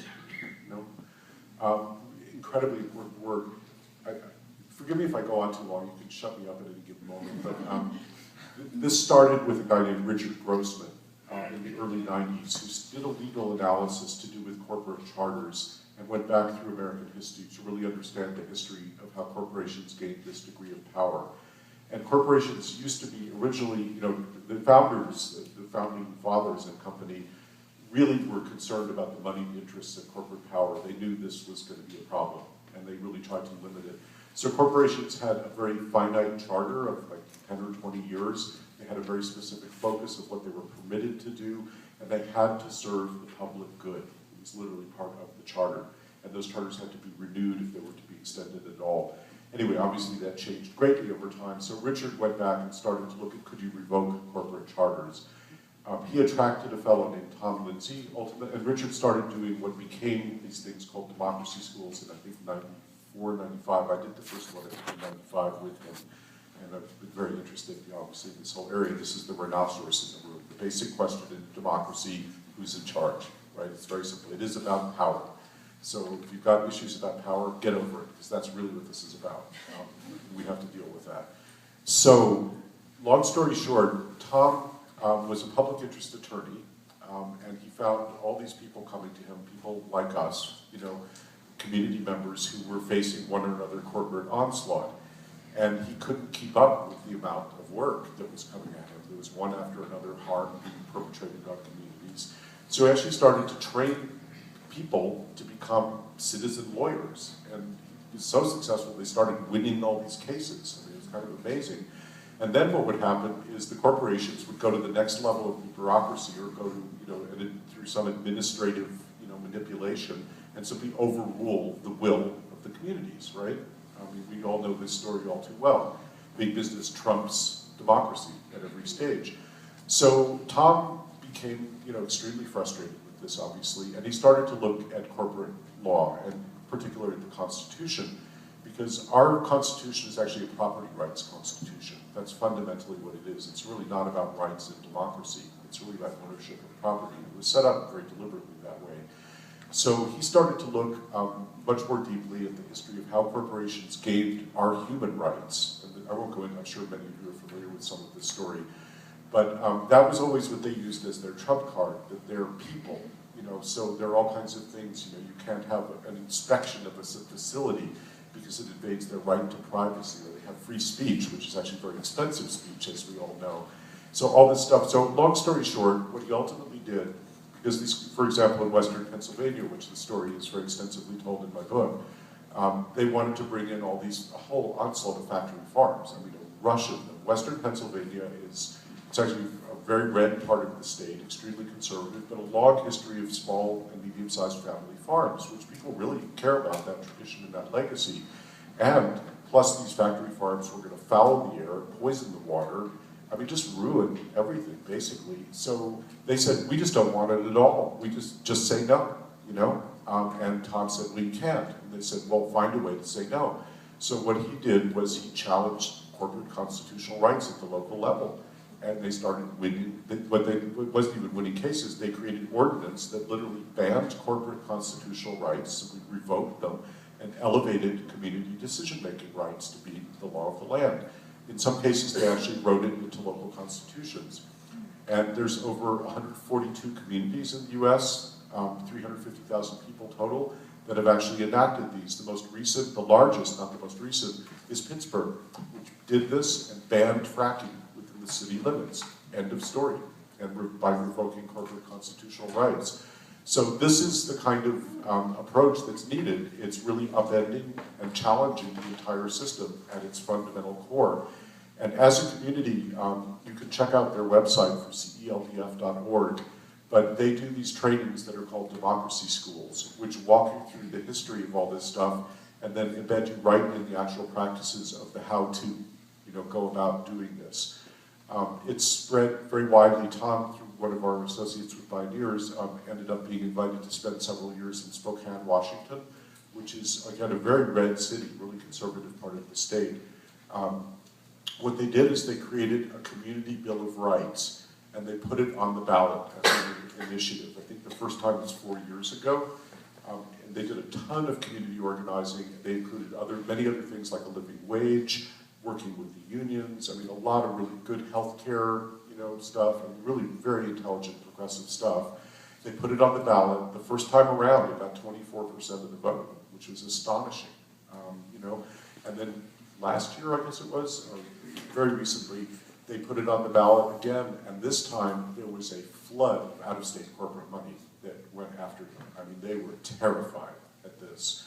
No? Incredibly important work. Forgive me if I go on too long, you can shut me up at any given moment, but this started with a guy named Richard Grossman in the early 90s who did a legal analysis to do with corporate charters and went back through American history to really understand the history of how corporations gained this degree of power. And corporations used to be originally, the founders, the founding fathers and company really were concerned about the money interests and corporate power. They knew this was going to be a problem, and they really tried to limit it. So corporations had a very finite charter of like 10 or 20 years. They had a very specific focus of what they were permitted to do, and they had to serve the public good. It was literally part of the charter. And those charters had to be renewed if they were to be extended at all. Anyway, obviously that changed greatly over time. So Richard went back and started to look at, could you revoke corporate charters? He attracted a fellow named Tom Lindsay, ultimately, and Richard started doing what became these things called democracy schools in, I think, 94, 95. I did the first one in 95 with him, and I've been very interested, obviously, in this whole area. This is the rhinoceros in the room. The basic question in democracy, who's in charge, right? It's very simple. It is about power. So if you've got issues about power, get over it, because that's really what this is about. We have to deal with that. So, long story short, Tom was a public interest attorney. and he found all these people coming to him, people like us, you know, community members who were facing one or another corporate onslaught. And he couldn't keep up with the amount of work that was coming at him. There was one after another harm being perpetrated on communities. So he actually started to train people to become citizen lawyers. And he was so successful, they started winning all these cases. I mean, it was kind of amazing. And then what would happen is the corporations would go to the next level of bureaucracy or go to, you know, through some administrative, you know, manipulation and simply overrule the will of the communities, right? I mean, we all know this story all too well. Big business trumps democracy at every stage. So Tom became, you know, extremely frustrated with this, obviously, and he started to look at corporate law, and particularly the Constitution, because our Constitution is actually a property rights Constitution. That's fundamentally what it is. It's really not about rights and democracy. It's really about ownership of property. It was set up very deliberately that way. So he started to look much more deeply at the history of how corporations gained our human rights. And I won't go in, I'm sure many of you are familiar with some of this story. But that was always what they used as their trump card, that they're people. You know, so there are all kinds of things, you know, you can't have an inspection of a facility because it invades their right to privacy, or they have free speech, which is actually very expensive speech, as we all know. So all this stuff. So long story short, what he ultimately did, because these, for example, in Western Pennsylvania, which the story is very extensively told in my book, they wanted to bring in all these, a whole onslaught of factory farms. I mean, a rush of them. Western Pennsylvania is, it's actually a very red part of the state, extremely conservative, but a long history of small and medium-sized family farms, which people really care about that tradition and that legacy. And plus these factory farms were going to foul the air, poison the water, I mean, just ruin everything, basically. So they said, we just don't want it at all. We just say no, you know? And Tom said, we can't. And they said, well, find a way to say no. So what he did was he challenged corporate constitutional rights at the local level. And they started winning, it wasn't even winning cases, they created ordinance that literally banned corporate constitutional rights, simply revoked them, and elevated community decision-making rights to be the law of the land. In some cases, they actually wrote it into local constitutions. And there's over 142 communities in the US, 350,000 people total, that have actually enacted these. The most recent, the largest, not the most recent, is Pittsburgh, which did this and banned fracking within the city limits. End of story. And by revoking corporate constitutional rights. So this is the kind of approach that's needed. It's really upending and challenging the entire system at its fundamental core. And as a community, you can check out their website for celdf.org, but they do these trainings that are called democracy schools, which walk you through the history of all this stuff and then embed you right in the actual practices of the how-to, you know, go about doing this. It's spread very widely. Tom, through one of our associates with Bioneers, ended up being invited to spend several years in Spokane, Washington, which is, again, a very red city, really conservative part of the state. What they did is they created a community bill of rights, and they put it on the ballot as an initiative. I think the first time was 4 years ago. And they did a ton of community organizing. They included many other things like a living wage, working with the unions. I mean, a lot of really good healthcare, you know, stuff, and really very intelligent, progressive stuff. They put it on the ballot. The first time around, it got 24% of the vote, which was astonishing, you know. And then last year, I guess it was, or very recently, they put it on the ballot again, and this time there was a flood of out-of-state corporate money that went after them. I mean, they were terrified at this.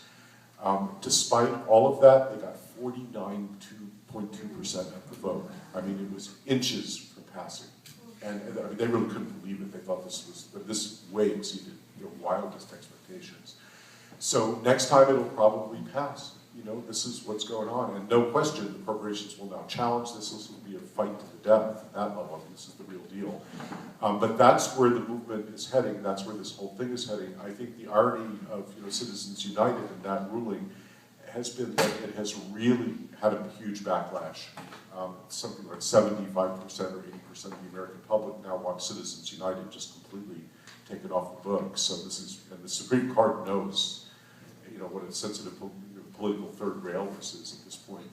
Despite all of that, they got 49.2% of the vote. I mean, it was inches from passing. And I mean, they really couldn't believe it. They thought this way exceeded their wildest expectations. So next time it'll probably pass. You know, this is what's going on. And no question, the corporations will now challenge this. This will be a fight to the death at that level. I mean, this is the real deal. But that's where the movement is heading. That's where this whole thing is heading. I think the irony of, you know, Citizens United and that ruling has been that it has really had a huge backlash. Something like 75% or 80% of the American public now want Citizens United just completely taken off the books. So this is, and the Supreme Court knows, you know, what a sensitive political third rail this is at this point.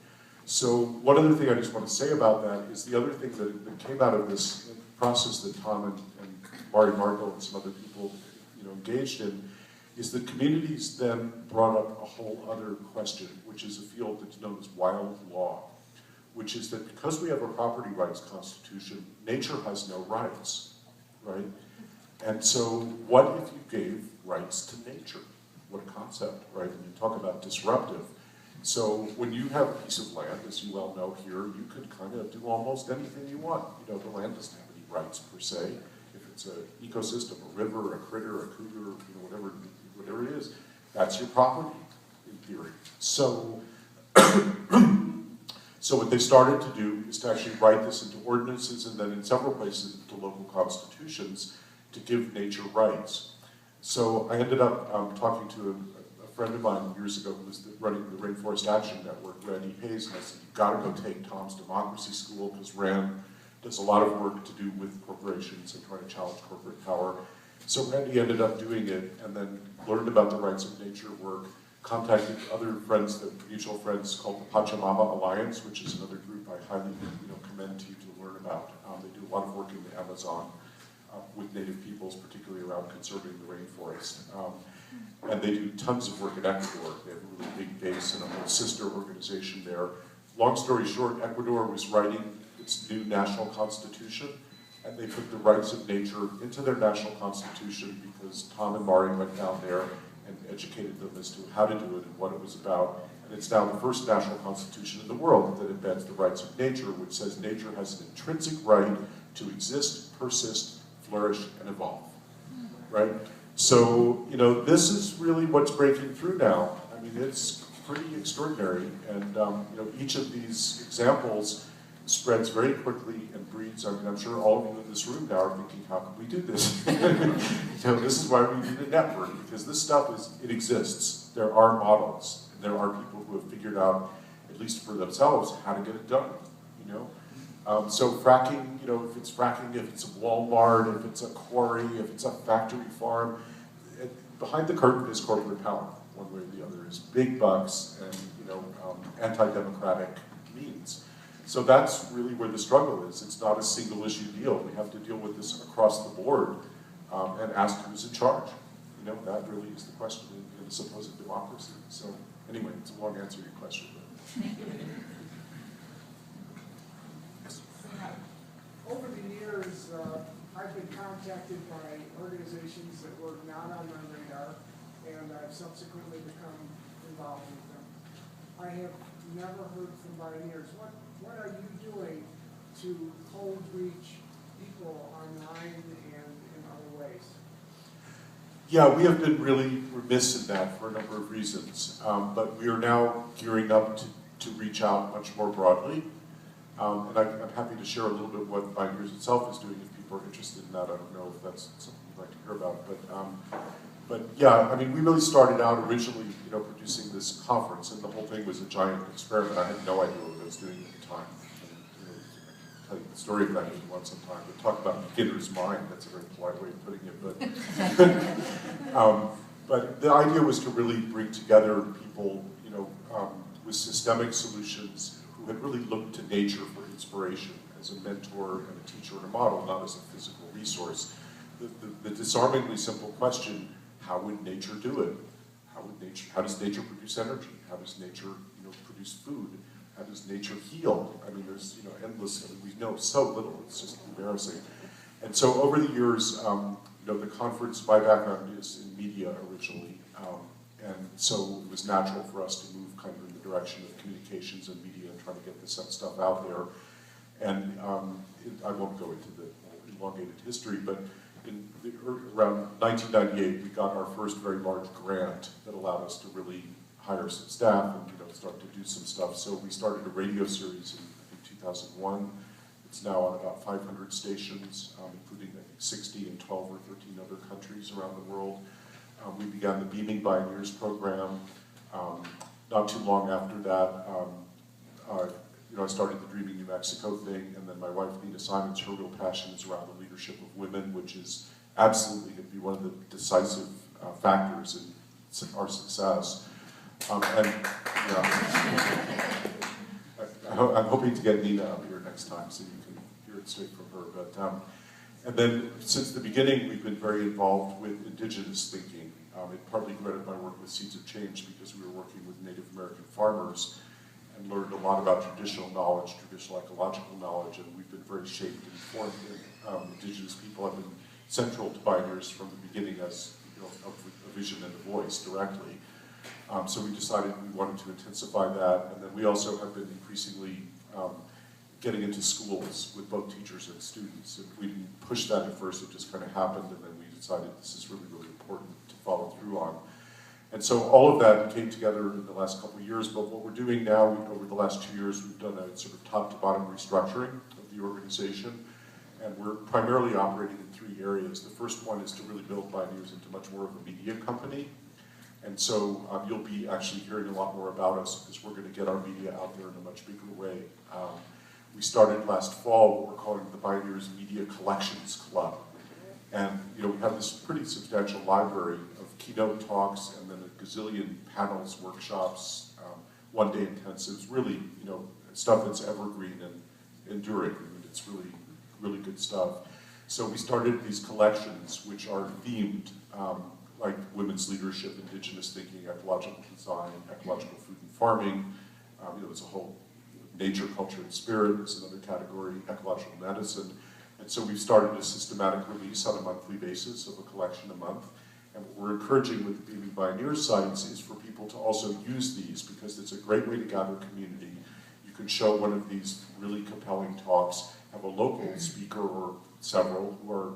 So one other thing I just want to say about that is the other thing that came out of this process that Tom and Mari Margot and some other people, engaged in, is that communities then brought up a whole other question, which is a field that's known as wild law, which is that because we have a property rights constitution, nature has no rights, right? And so what if you gave rights to nature? What a concept, right? When you talk about disruptive. So when you have a piece of land, as you well know here, you could kind of do almost anything you want. The land doesn't have any rights per se. If it's an ecosystem, a river, a critter, a cougar, whatever it is, that's your property, in theory. So, so what they started to do is to actually write this into ordinances and then in several places into local constitutions to give nature rights. So I ended up talking to a friend of mine years ago who was running the Rainforest Action Network, Randy Hayes, and I said, you've got to go take Tom's Democracy School because Rand does a lot of work to do with corporations and trying to challenge corporate power. So Randy ended up doing it and then learned about the rights of nature work, contacted other friends, the mutual friends called the Pachamama Alliance, which is another group I highly commend to you to learn about. They do a lot of work in the Amazon with native peoples, particularly around conserving the rainforest. And they do tons of work in Ecuador. They have a really big base and a whole sister organization there. Long story short, Ecuador was writing its new national constitution, and they put the rights of nature into their national constitution because Tom and Mari went down there and educated them as to how to do it and what it was about. And it's now the first national constitution in the world that embeds the rights of nature, which says nature has an intrinsic right to exist, persist, flourish, and evolve, right? So, this is really what's breaking through now. I mean, it's pretty extraordinary, and each of these examples spreads very quickly and breeds. I mean, I'm sure all of you in this room now are thinking, how can we do this? This is why we need a network, because this stuff it exists. There are models, and there are people who have figured out, at least for themselves, how to get it done, So fracking, if it's fracking, if it's a Walmart, if it's a quarry, if it's a factory farm, behind the curtain is corporate power, one way or the other, is big bucks and, anti-democratic means. So that's really where the struggle is. It's not a single issue deal. We have to deal with this across the board and ask who's in charge. That really is the question in a supposed democracy. So anyway, it's a long answer to your question. Over the years, I've been contacted by organizations that were not on my radar, and I've subsequently become involved with them. I have never heard from Bioneers. What are you doing to cold reach people online and in other ways? Yeah, we have been really remiss in that for a number of reasons, but we are now gearing up to reach out much more broadly. And I'm happy to share a little bit what Bioneers itself is doing if people are interested in that. I don't know if that's something you'd like to hear about, but yeah, I mean, we really started out originally, producing this conference, and the whole thing was a giant experiment. I had no idea what I was doing at the time. And, I can tell you the story of that if you want some time, but talk about beginner's mind. That's a very polite way of putting it, but the idea was to really bring together people, with systemic solutions who had really looked to nature for inspiration as a mentor and a teacher and a model, not as a physical resource. The disarmingly simple question, how would nature do it? How does nature produce energy? How does nature, produce food? How does nature heal? I mean, there's, endless, we know so little, it's just embarrassing. And so over the years, the conference, my background is in media originally, and so it was natural for us to move kind of in the direction of communications and media and trying to get this stuff out there. And I won't go into the elongated history, but around 1998, we got our first very large grant that allowed us to really hire some staff and start to do some stuff. So we started a radio series in 2001. It's now on about 500 stations, including I think 60 in 12 or 13 other countries around the world. We began the Beaming Bioneers program. Not too long after that, I started the Dreaming New Mexico thing, and then my wife, Nina Simons, her real passion is around the leadership of women, which is absolutely going to be one of the decisive factors in our success. I'm hoping to get Nina up here next time so you can hear it straight from her. But And then since the beginning, we've been very involved with indigenous thinking. It partly led my work with Seeds of Change because we were working with Native American farmers and learned a lot about traditional knowledge, traditional ecological knowledge, and we've been very shaped and formed. Indigenous people have been central to Bioneers from the beginning as a vision and a voice directly. So we decided we wanted to intensify that, and then we also have been increasingly getting into schools with both teachers and students. And we didn't push that at first, it just kind of happened, and then we decided this is really, really important to follow through on. And so all of that came together in the last couple of years, but what we're doing now, over the last 2 years, we've done a sort of top-to-bottom restructuring of the organization, and we're primarily operating in 3 areas. The first one is to really build Bioneers into much more of a media company. And so you'll be actually hearing a lot more about us because we're going to get our media out there in a much bigger way. We started last fall what we're calling the Bioneers Media Collections Club. And we have this pretty substantial library of keynote talks and then a gazillion panels, workshops, one-day intensives, really stuff that's evergreen and enduring. I mean, it's really, really good stuff. So we started these collections which are themed, like women's leadership, indigenous thinking, ecological design, ecological food and farming. There's a whole nature, culture, and spirit is another category, ecological medicine. And so we've started a systematic release on a monthly basis of a collection a month. And what we're encouraging with the Beaming Bioneers sites is for people to also use these because it's a great way to gather community. You can show one of these really compelling talks, have a local speaker or several who are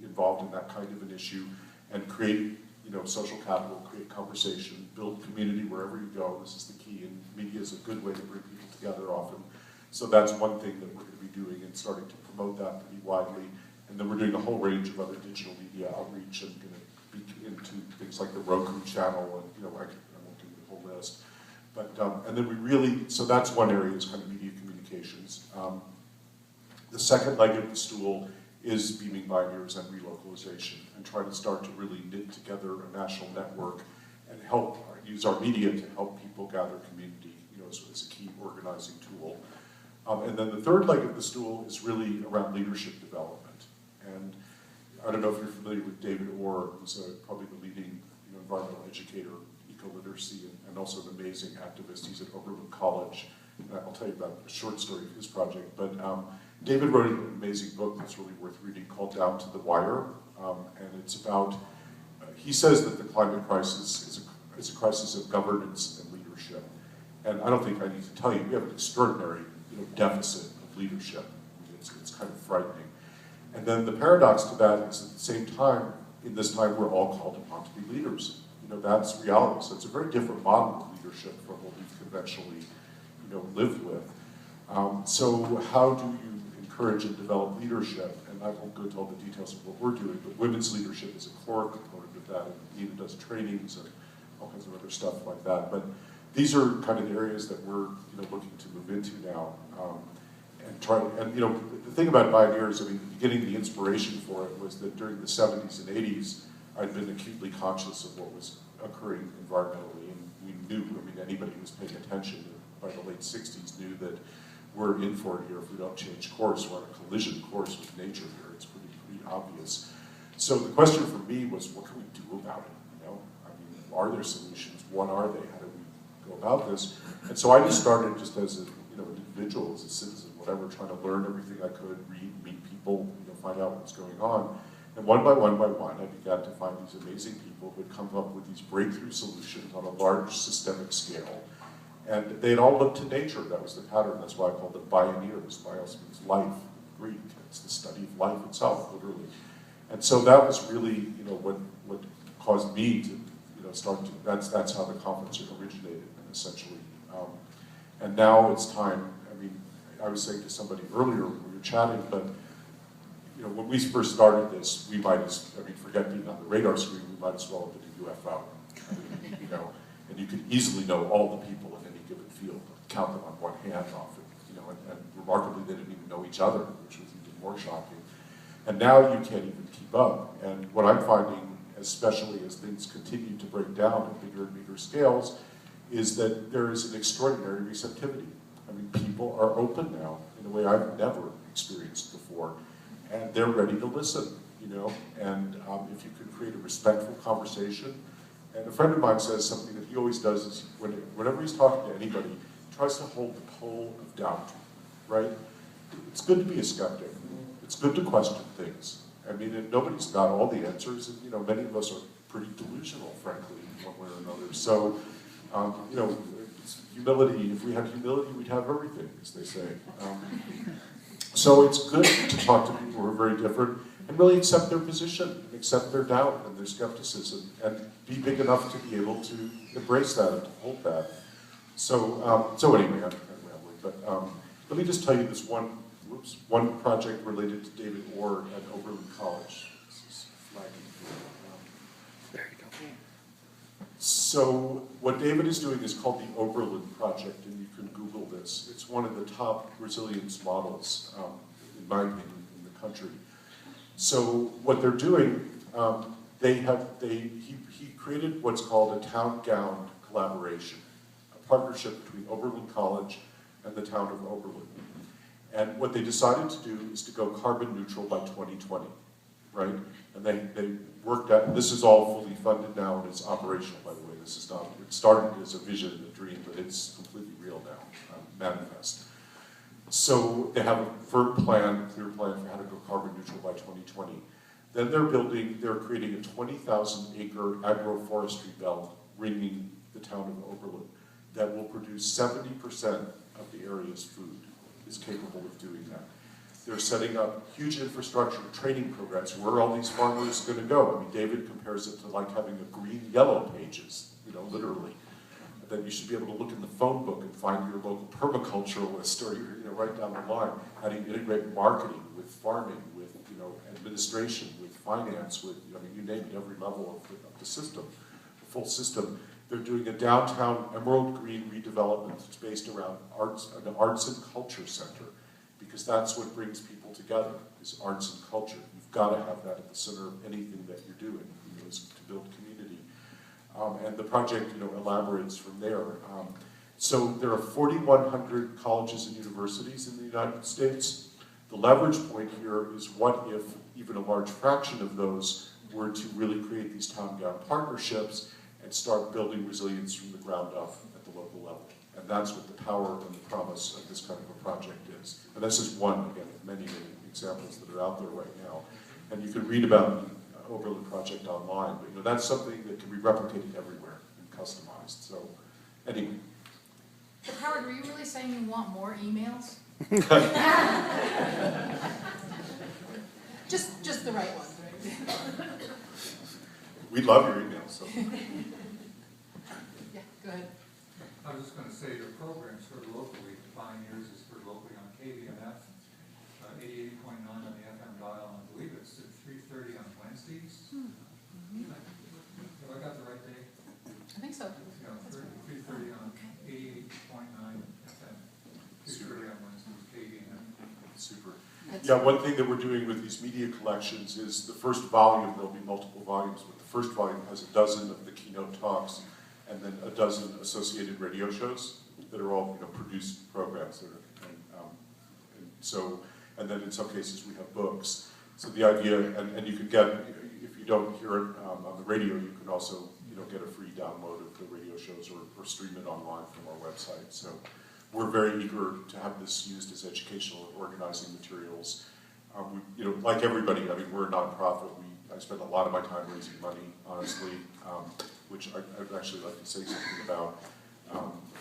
involved in that kind of an issue, and create social capital, create conversation, build community wherever you go. This is the key, and media is a good way to bring people together often. So that's one thing that we're going to be doing and starting to promote that pretty widely. And then we're doing a whole range of other digital media outreach and going to be into things like the Roku channel and I won't do the whole list. But and then we really, so that's one area is kind of media communications. The second leg of the stool is Beaming Bioneers and relocalization and trying to start to really knit together a national network and help use our media to help people gather community, as a key organizing tool. And then the third leg of the stool is really around leadership development. And I don't know if you're familiar with David Orr, who's probably the leading environmental educator, eco-literacy, and also an amazing activist. He's at Oberlin College. And I'll tell you about a short story of his project. But David wrote an amazing book that's really worth reading called Down to the Wire. And it's about, he says that the climate crisis is a crisis of governance and leadership. And I don't think I need to tell you, we have an extraordinary deficit of leadership. It's kind of frightening. And then the paradox to that is at the same time, in this time, we're all called upon to be leaders. That's reality. So it's a very different model of leadership from what we've conventionally, lived with. So how do you encourage and develop leadership? And I won't go into all the details of what we're doing, but women's leadership is a core component of that. And Nina does trainings and all kinds of other stuff like that. But these are kind of the areas that we're looking to move into now. And the thing about Bioneers, beginning the inspiration for it was that during the 70s and 80s, I'd been acutely conscious of what was occurring environmentally, and we knew, anybody who was paying attention by the late 60s knew that we're in for it here if we don't change course. We're on a collision course with nature here. It's pretty obvious. So the question for me was, what can we do about it? Are there solutions? What are they? How do we go about this? And so I just started just as an individual, as a citizen, whatever, trying to learn everything I could, read, meet people, find out what's going on. And one by one, I began to find these amazing people who had come up with these breakthrough solutions on a large systemic scale. And they had all looked to nature. That was the pattern. That's why I called them Bioneers. Bios means life, Greek. It's the study of life itself, literally. And so that was really, what caused me to, start to, that's how the conference originated, essentially. And now it's time, I was saying to somebody earlier when we were chatting, but when we first started this, we might as, forget being on the radar screen, we might as well have been a UFO. And you could easily know all the people in any given field, count them on one hand often, and remarkably they didn't even know each other, which was even more shocking. And now you can't even keep up. And what I'm finding, especially as things continue to break down at bigger and bigger scales, is that there is an extraordinary receptivity. People are open now in a way I've never experienced before. and they're ready to listen, you know, and if you can create a respectful conversation. And a friend of mine says something that he always does is whenever he's talking to anybody, he tries to hold the pole of doubt, right? It's good to be a skeptic. It's good to question things. I mean, nobody's got all the answers, and, you know, many of us are pretty delusional, frankly, one way or another. So, you know, it's humility, if we had humility, we'd have everything, as they say. So it's good to talk to people who are very different and really accept their position, accept their doubt and their skepticism, and be big enough to be able to embrace that and to hold that. So, so anyway, I'm kind of rambling, but let me just tell you this one project related to David Orr at Oberlin College. This is flagging here. There you go. So what David is doing is called the Oberlin Project, and you can Google this. It's one of the top resilience models, in my opinion, in the country. So what they're doing, he created what's called a town-gown collaboration, a partnership between Oberlin College and the town of Oberlin. And what they decided to do is to go carbon neutral by 2020, right? And they worked out, this is all fully funded now and it's operational, by the way. This is not, it started as a vision and a dream, but it's completely real now, manifest. So they have a firm plan, clear plan for how to go carbon neutral by 2020. Then they're creating a 20,000 acre agroforestry belt ringing the town of Oberlin that will produce 70% of the area's food, is capable of doing that. They're setting up huge infrastructure training programs. Where are all these farmers going to go? I mean, David compares it to like having a green-yellow pages, you know, literally. That you should be able to look in the phone book and find your local permaculturalist, or, you know, right down the line. How do you integrate marketing with farming, with, you know, administration, with finance, with, I mean, you name it, every level of the system, the full system. They're doing a downtown emerald green redevelopment that's based around an arts and culture center, because that's what brings people together, is arts and culture. You've got to have that at the center of anything that you're doing, you know, is to build community. And the project, you know, elaborates from there. So there are 4,100 colleges and universities in the United States. The leverage point here is what if even a large fraction of those were to really create these town-gown partnerships and start building resilience from the ground up at the local level. And that's what the power and the promise of this kind of a project is. And this is one, again, of many, many examples that are out there right now. And you can read about the Oberlin Project online, but, you know, that's something that can be replicated everywhere and customized. So, anyway. So Howard, were you really saying you want more emails? just the right ones, right? We love your emails, so. Yeah, go ahead. I was just going to say your program's heard locally. Bioneers is heard locally on KVMF, 88.9 on the FM dial, and I believe it's at 3:30 on Wednesdays. Have I got the right day? I think so. Yeah, 3:30 on 88.9 FM, 3:30 on Wednesdays, KVMF. Super. Yeah, one thing that we're doing with these media collections is the first volume, there'll be multiple volumes, but the first volume has a dozen of the keynote talks and then a dozen associated radio shows that are all, you know, produced programs that are, and then in some cases we have books. So the idea, and you can get, if you don't hear it on the radio, you can also, you know, get a free download of the radio shows or stream it online from our website. So we're very eager to have this used as educational and organizing materials. You know, like everybody, I mean, we're a nonprofit. I spend a lot of my time raising money, honestly, which I'd actually like to say something about.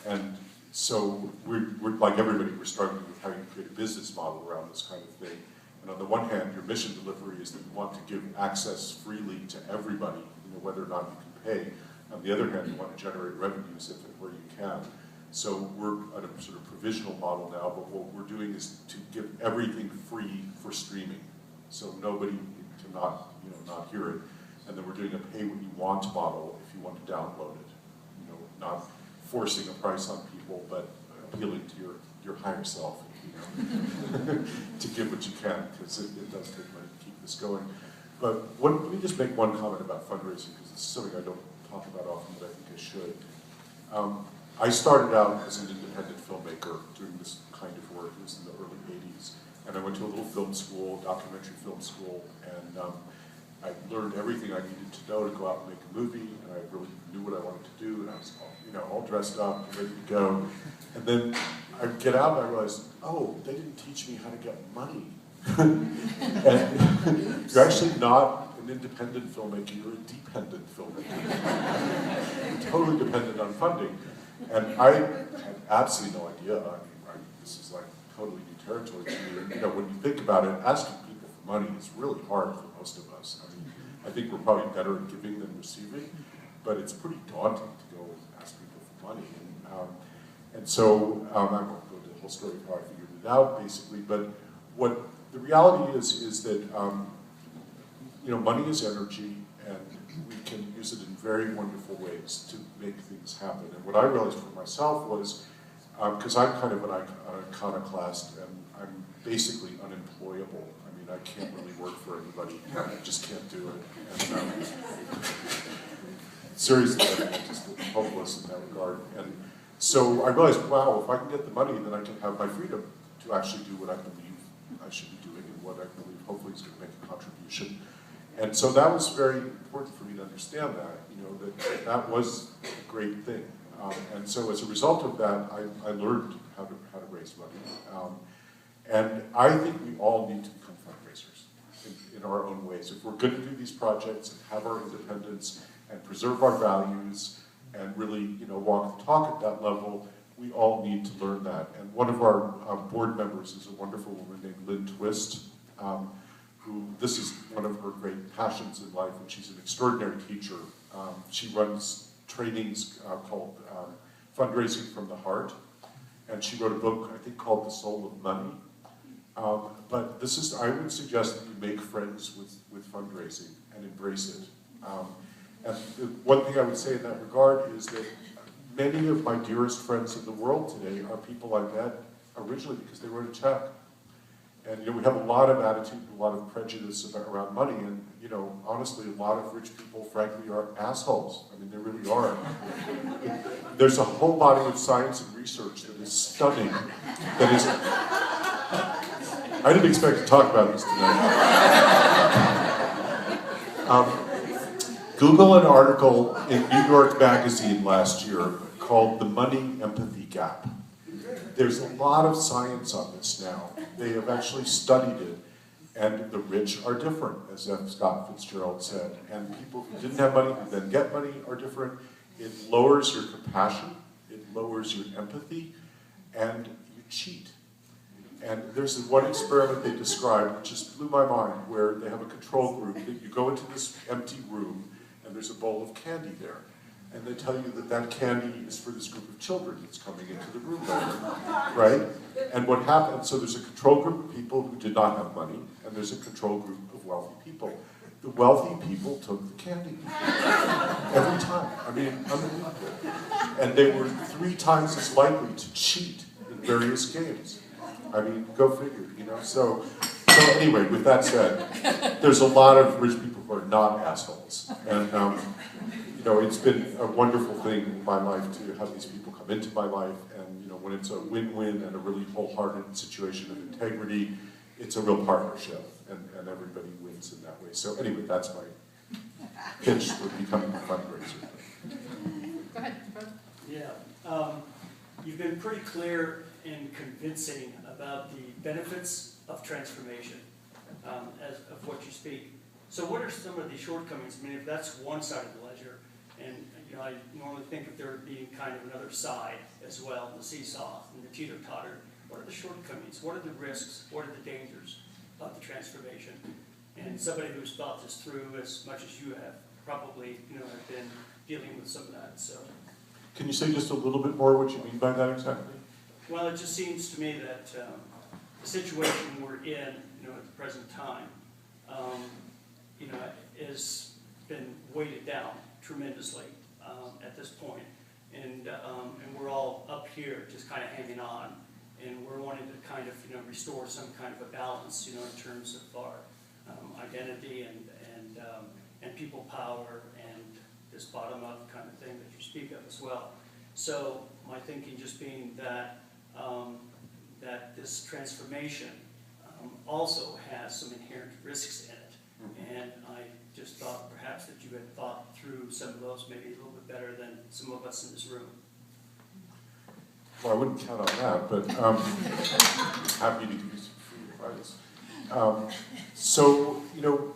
And so we're like everybody, we're struggling with how you create a business model around this kind of thing. And on the one hand, your mission delivery is that you want to give access freely to everybody, you know, whether or not you can pay. On the other hand, you want to generate revenues if and where you can. So we're at a sort of provisional model now, but what we're doing is to give everything free for streaming. So nobody can not, you know, not hear it. And then we're doing a pay what you want model if you want to download it. You know, not forcing a price on people, but appealing to your higher self, you know, to give what you can, because it does take money to keep this going. But let me just make one comment about fundraising, because this is something I don't talk about often, but I think I should. I started out as an independent filmmaker doing this kind of work. It was in the early 80s. And I went to a little film school, documentary film school, and I learned everything I needed to know to go out and make a movie, and I really knew what I wanted to do, and I was all dressed up and ready to go. And then I get out and I realized, oh, they didn't teach me how to get money. And you're actually not an independent filmmaker, you're a dependent filmmaker. You're totally dependent on funding. And I had absolutely no idea. I mean, this is like totally new territory to me. And, when you think about it, asking people for money is really hard for most of us. I mean, I think we're probably better at giving than receiving, but it's pretty daunting to go ask people for money. And so I won't go into the whole story of how I figured it out, basically, but what the reality is that money is energy, and we can use it in very wonderful ways to make things happen. And what I realized for myself was, because I'm kind of an iconoclast, and I'm basically unemployable. I mean, I can't really work for anybody. I just can't do it. And, seriously, I'm just hopeless in that regard. And so I realized, wow, if I can get the money, then I can have my freedom to actually do what I believe I should be doing and what I believe hopefully is going to make a contribution. And so that was very important for me to understand that, that was a great thing. And so as a result of that, I learned how to raise money. And I think we all need to become fundraisers in our own ways. If we're going to do these projects and have our independence and preserve our values and really, walk the talk at that level, we all need to learn that. And one of our board members is a wonderful woman named Lynn Twist, who, this is one of her great passions in life, and she's an extraordinary teacher. She runs trainings called Fundraising from the Heart, and she wrote a book, I think, called The Soul of Money. But this is, I would suggest that you make friends with fundraising and embrace it. And the one thing I would say in that regard is that many of my dearest friends in the world today are people I met originally because they wrote a check. And we have a lot of attitude and a lot of prejudice around money, and honestly, a lot of rich people, frankly, are assholes. I mean, they really are. There's a whole body of science and research that is stunning. That is, I didn't expect to talk about this tonight. Google an article in New York Magazine last year called "The Money Empathy Gap." There's a lot of science on this now. They have actually studied it, and the rich are different, as F. Scott Fitzgerald said. And people who didn't have money, who then get money, are different. It lowers your compassion, it lowers your empathy, and you cheat. And there's one experiment they described that just blew my mind, where they have a control group. You go into this empty room, and there's a bowl of candy there. And they tell you that candy is for this group of children that's coming into the room later, right? And what happened, so there's a control group of people who did not have money, and there's a control group of wealthy people. The wealthy people took the candy. Every time. I mean, unbelievable. And they were 3 times as likely to cheat in various games. I mean, go figure, So anyway, with that said, there's a lot of rich people who are not assholes. And it's been a wonderful thing in my life to have these people come into my life, and when it's a win-win and a really wholehearted situation of integrity, it's a real partnership, and everybody wins in that way. So anyway, that's my pitch for becoming a fundraiser. Go ahead. Yeah, you've been pretty clear and convincing about the benefits of transformation of what you speak. So what are some of the shortcomings? I mean, if that's one side of the ledger, and I normally think of there being kind of another side as well, the seesaw and the teeter-totter. What are the shortcomings? What are the risks? What are the dangers of the transformation? And somebody who's thought this through as much as you have probably, have been dealing with some of that. So, can you say just a little bit more what you mean by that exactly? Well, it just seems to me that the situation we're in, at the present time, has been weighted down tremendously at this point. And we're all up here just kind of hanging on, and we're wanting to kind of, restore some kind of a balance, in terms of our identity and people power and this bottom-up kind of thing that you speak of as well. So my thinking just being that that this transformation also has some inherent risks in it. And I just thought perhaps that you had thought through some of those maybe a little bit better than some of us in this room. Well, I wouldn't count on that, but happy to give you some free advice. So, you know,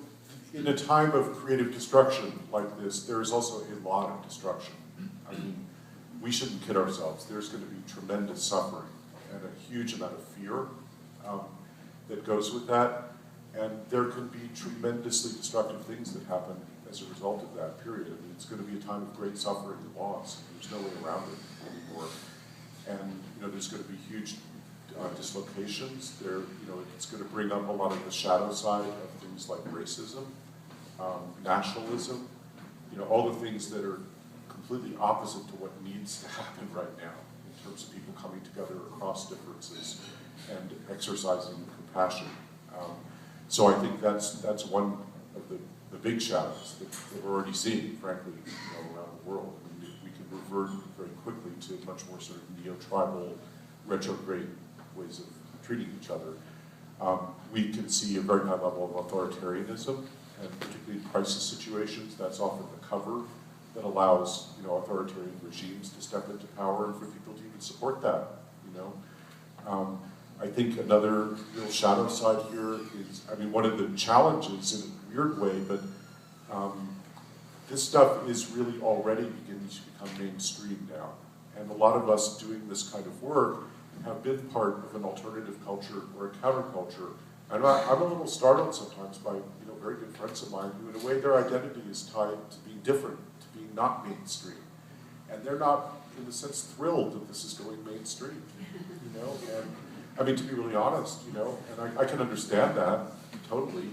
in a time of creative destruction like this, there is also a lot of destruction. I mean, we shouldn't kid ourselves. There's going to be tremendous suffering and a huge amount of fear that goes with that. And there can be tremendously destructive things that happen as a result of that period. I mean, it's going to be a time of great suffering and loss. There's no way around it anymore. And, you know, there's going to be huge dislocations. There, you know, it's going to bring up a lot of the shadow side of things like racism, nationalism, you know, all the things that are completely opposite to what needs to happen right now in terms of people coming together across differences and exercising compassion. So I think that's one of the big shadows that we're already seeing, frankly, you know, around the world. I mean, we can revert very quickly to much more sort of neo-tribal, retrograde ways of treating each other. We can see a very high level of authoritarianism, and particularly in crisis situations, that's often the cover that allows, you know, authoritarian regimes to step into power and for people to even support that, you know. I think another real shadow side here is, I mean, one of the challenges in a weird way, but this stuff is really already beginning to become mainstream now. And a lot of us doing this kind of work have been part of an alternative culture or a counterculture. And I'm a little startled sometimes by, you know, very good friends of mine who in a way their identity is tied to being different, to being not mainstream. And they're not, in a sense, thrilled that this is going mainstream, you know? And I mean, to be really honest, you know, and I can understand that totally,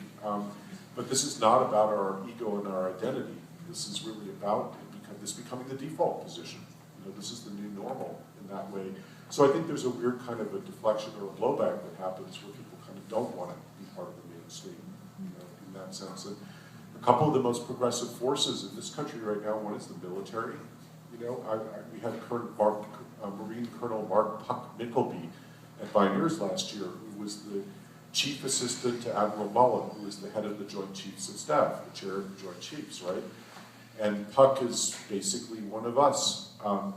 but this is not about our ego and our identity. This is really about this becoming the default position. You know, this is the new normal in that way. So I think there's a weird kind of a deflection or a blowback that happens where people kind of don't want to be part of the mainstream, you know, in that sense. And a couple of the most progressive forces in this country right now, one is the military. You know, we had Marine Colonel Mark Puck Nickleby at Bioneers last year, who was the chief assistant to Admiral Mullen, who was the head of the Joint Chiefs of Staff, the chair of the Joint Chiefs, right? And Puck is basically one of us,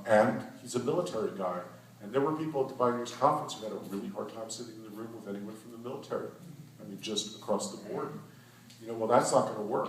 and he's a military guy. And there were people at the Bioneers conference who had a really hard time sitting in the room with anyone from the military. I mean, just across the board. You know, well, that's not going to work.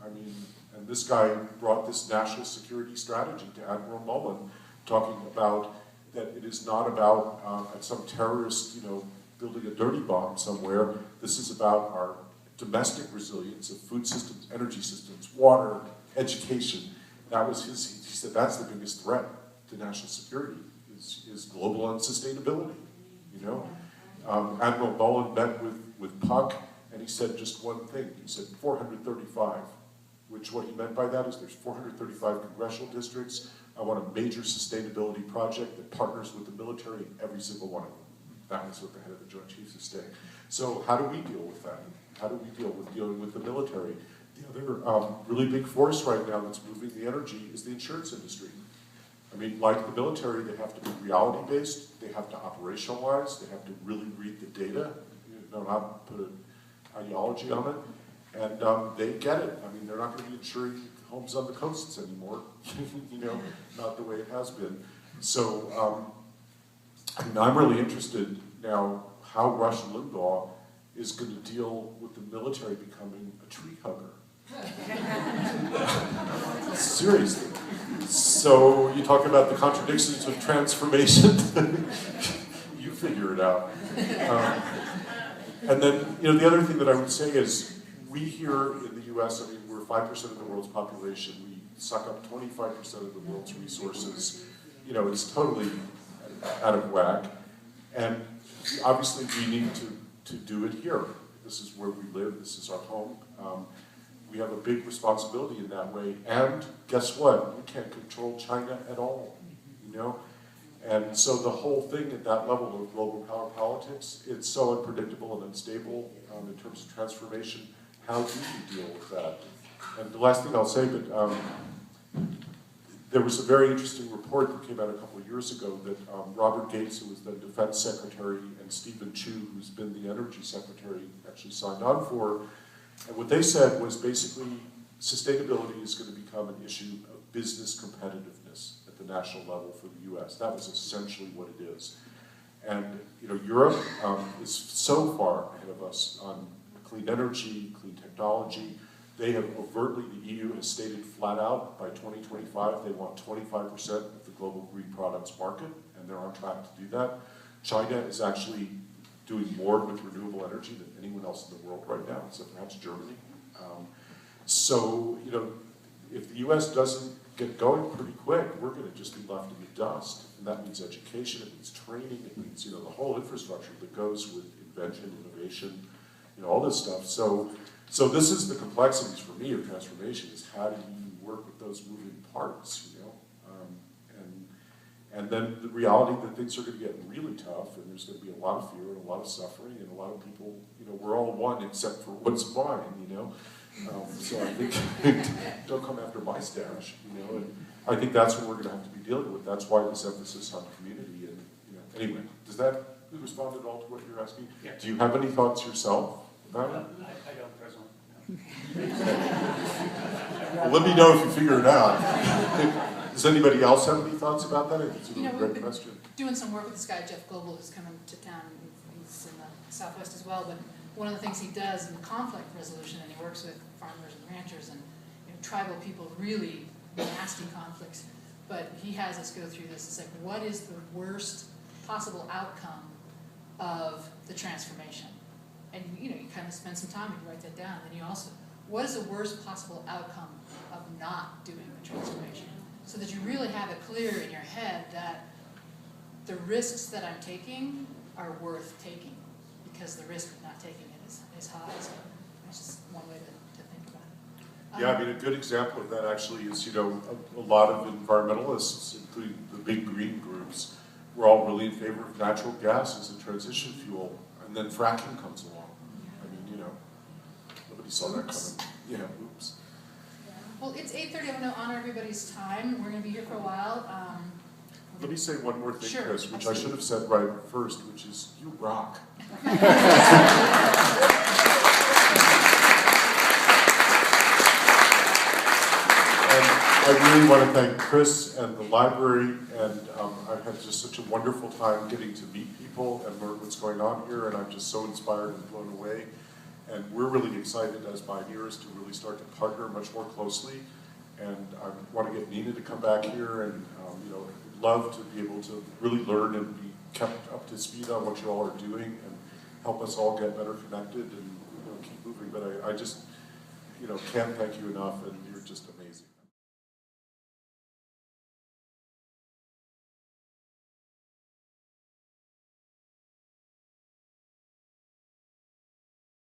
I mean, and this guy brought this national security strategy to Admiral Mullen, talking about that it is not about some terrorist, you know, building a dirty bomb somewhere. This is about our domestic resilience of food systems, energy systems, water, education. That was he said that's the biggest threat to national security is global unsustainability, you know. Admiral Mullen met with Puck, and he said just one thing. He said 435, which what he meant by that is there's 435 congressional districts. I want a major sustainability project that partners with the military in every single one of them. That was what the head of the Joint Chiefs is saying. So how do we deal with that? How do we deal with dealing with the military? The other really big force right now that's moving the energy is the insurance industry. I mean, like the military, they have to be reality-based, they have to operationalize, they have to really read the data, you know, not put an ideology on it, and they get it. I mean, they're not going to be insuring homes on the coasts anymore, you know, not the way it has been. So, I mean, I'm really interested now how Rush Limbaugh is going to deal with the military becoming a tree hugger. Seriously. So you talk about the contradictions of transformation. You figure it out. And then, you know, the other thing that I would say is we here in the U.S., I mean, we're 5% of the world's population. We suck up 25% of the world's resources. You know, it's totally out of whack. And obviously we need to do it here. This is where we live. This is our home. We have a big responsibility in that way. And guess what? We can't control China at all, you know? And so the whole thing at that level of global power politics, it's so unpredictable and unstable in terms of transformation. How do you deal with that? And the last thing I'll say, but there was a very interesting report that came out a couple of years ago that Robert Gates, who was the defense secretary, and Stephen Chu, who's been the energy secretary, actually signed on for. And what they said was basically sustainability is going to become an issue of business competitiveness at the national level for the US. That was essentially what it is. And you know, Europe is so far ahead of us on clean energy, clean technology. They have overtly, the EU has stated flat out, by 2025, they want 25% of the global green products market, and they're on track to do that. China is actually doing more with renewable energy than anyone else in the world right now, except perhaps Germany. So, you know, if the US doesn't get going pretty quick, we're gonna just be left in the dust. And that means education, it means training, it means, you know, the whole infrastructure that goes with invention, innovation, you know, all this stuff. So this is the complexities for me of transformation, is how do you work with those moving parts, you know? And then the reality that things are going to get really tough, and there's going to be a lot of fear and a lot of suffering, and a lot of people, you know, we're all one except for what's mine, you know? So I think, don't come after my stash, you know? And I think that's what we're going to have to be dealing with. That's why this emphasis on community. And you know, anyway, does that respond at all to what you're asking? Yeah. Do you have any thoughts yourself about it? I don't presently. Well, let me know if you figure it out. Does anybody else have any thoughts about that? It's a You know, great we've been question. doing some work with this guy, Jeff Goebel, who's coming to town. He's in the Southwest as well, but one of the things he does in conflict resolution, and he works with farmers and ranchers and, you know, tribal people, really nasty conflicts, but he has us go through this. It's like, what is the worst possible outcome of the transformation? And you know, you kind of spend some time and you write that down. And you also, what is the worst possible outcome of not doing the transformation? So that you really have it clear in your head that the risks that I'm taking are worth taking, because the risk of not taking it is high. So that's just one way to think about it. Yeah, I mean, a good example of that actually is, you know, a lot of environmentalists, including the big green groups, were all really in favor of natural gas as a transition fuel, and then fracking comes along. I mean, you know, nobody saw that coming. Yeah, oops. Well, it's 8:30. I want to honor everybody's time. We're going to be here for a while. Let me say one more thing, Sure, Chris, which absolutely. I should have said right first, which is, you rock. I really want to thank Chris and the library, and I've had just such a wonderful time getting to meet people and learn what's going on here, and I'm just so inspired and blown away. And we're really excited as Bioneers to really start to partner much more closely. And I want to get Nina to come back here, and you know, love to be able to really learn and be kept up to speed on what you all are doing, and help us all get better connected and, you know, keep moving. But I just, you know, can't thank you enough, and you're just amazing.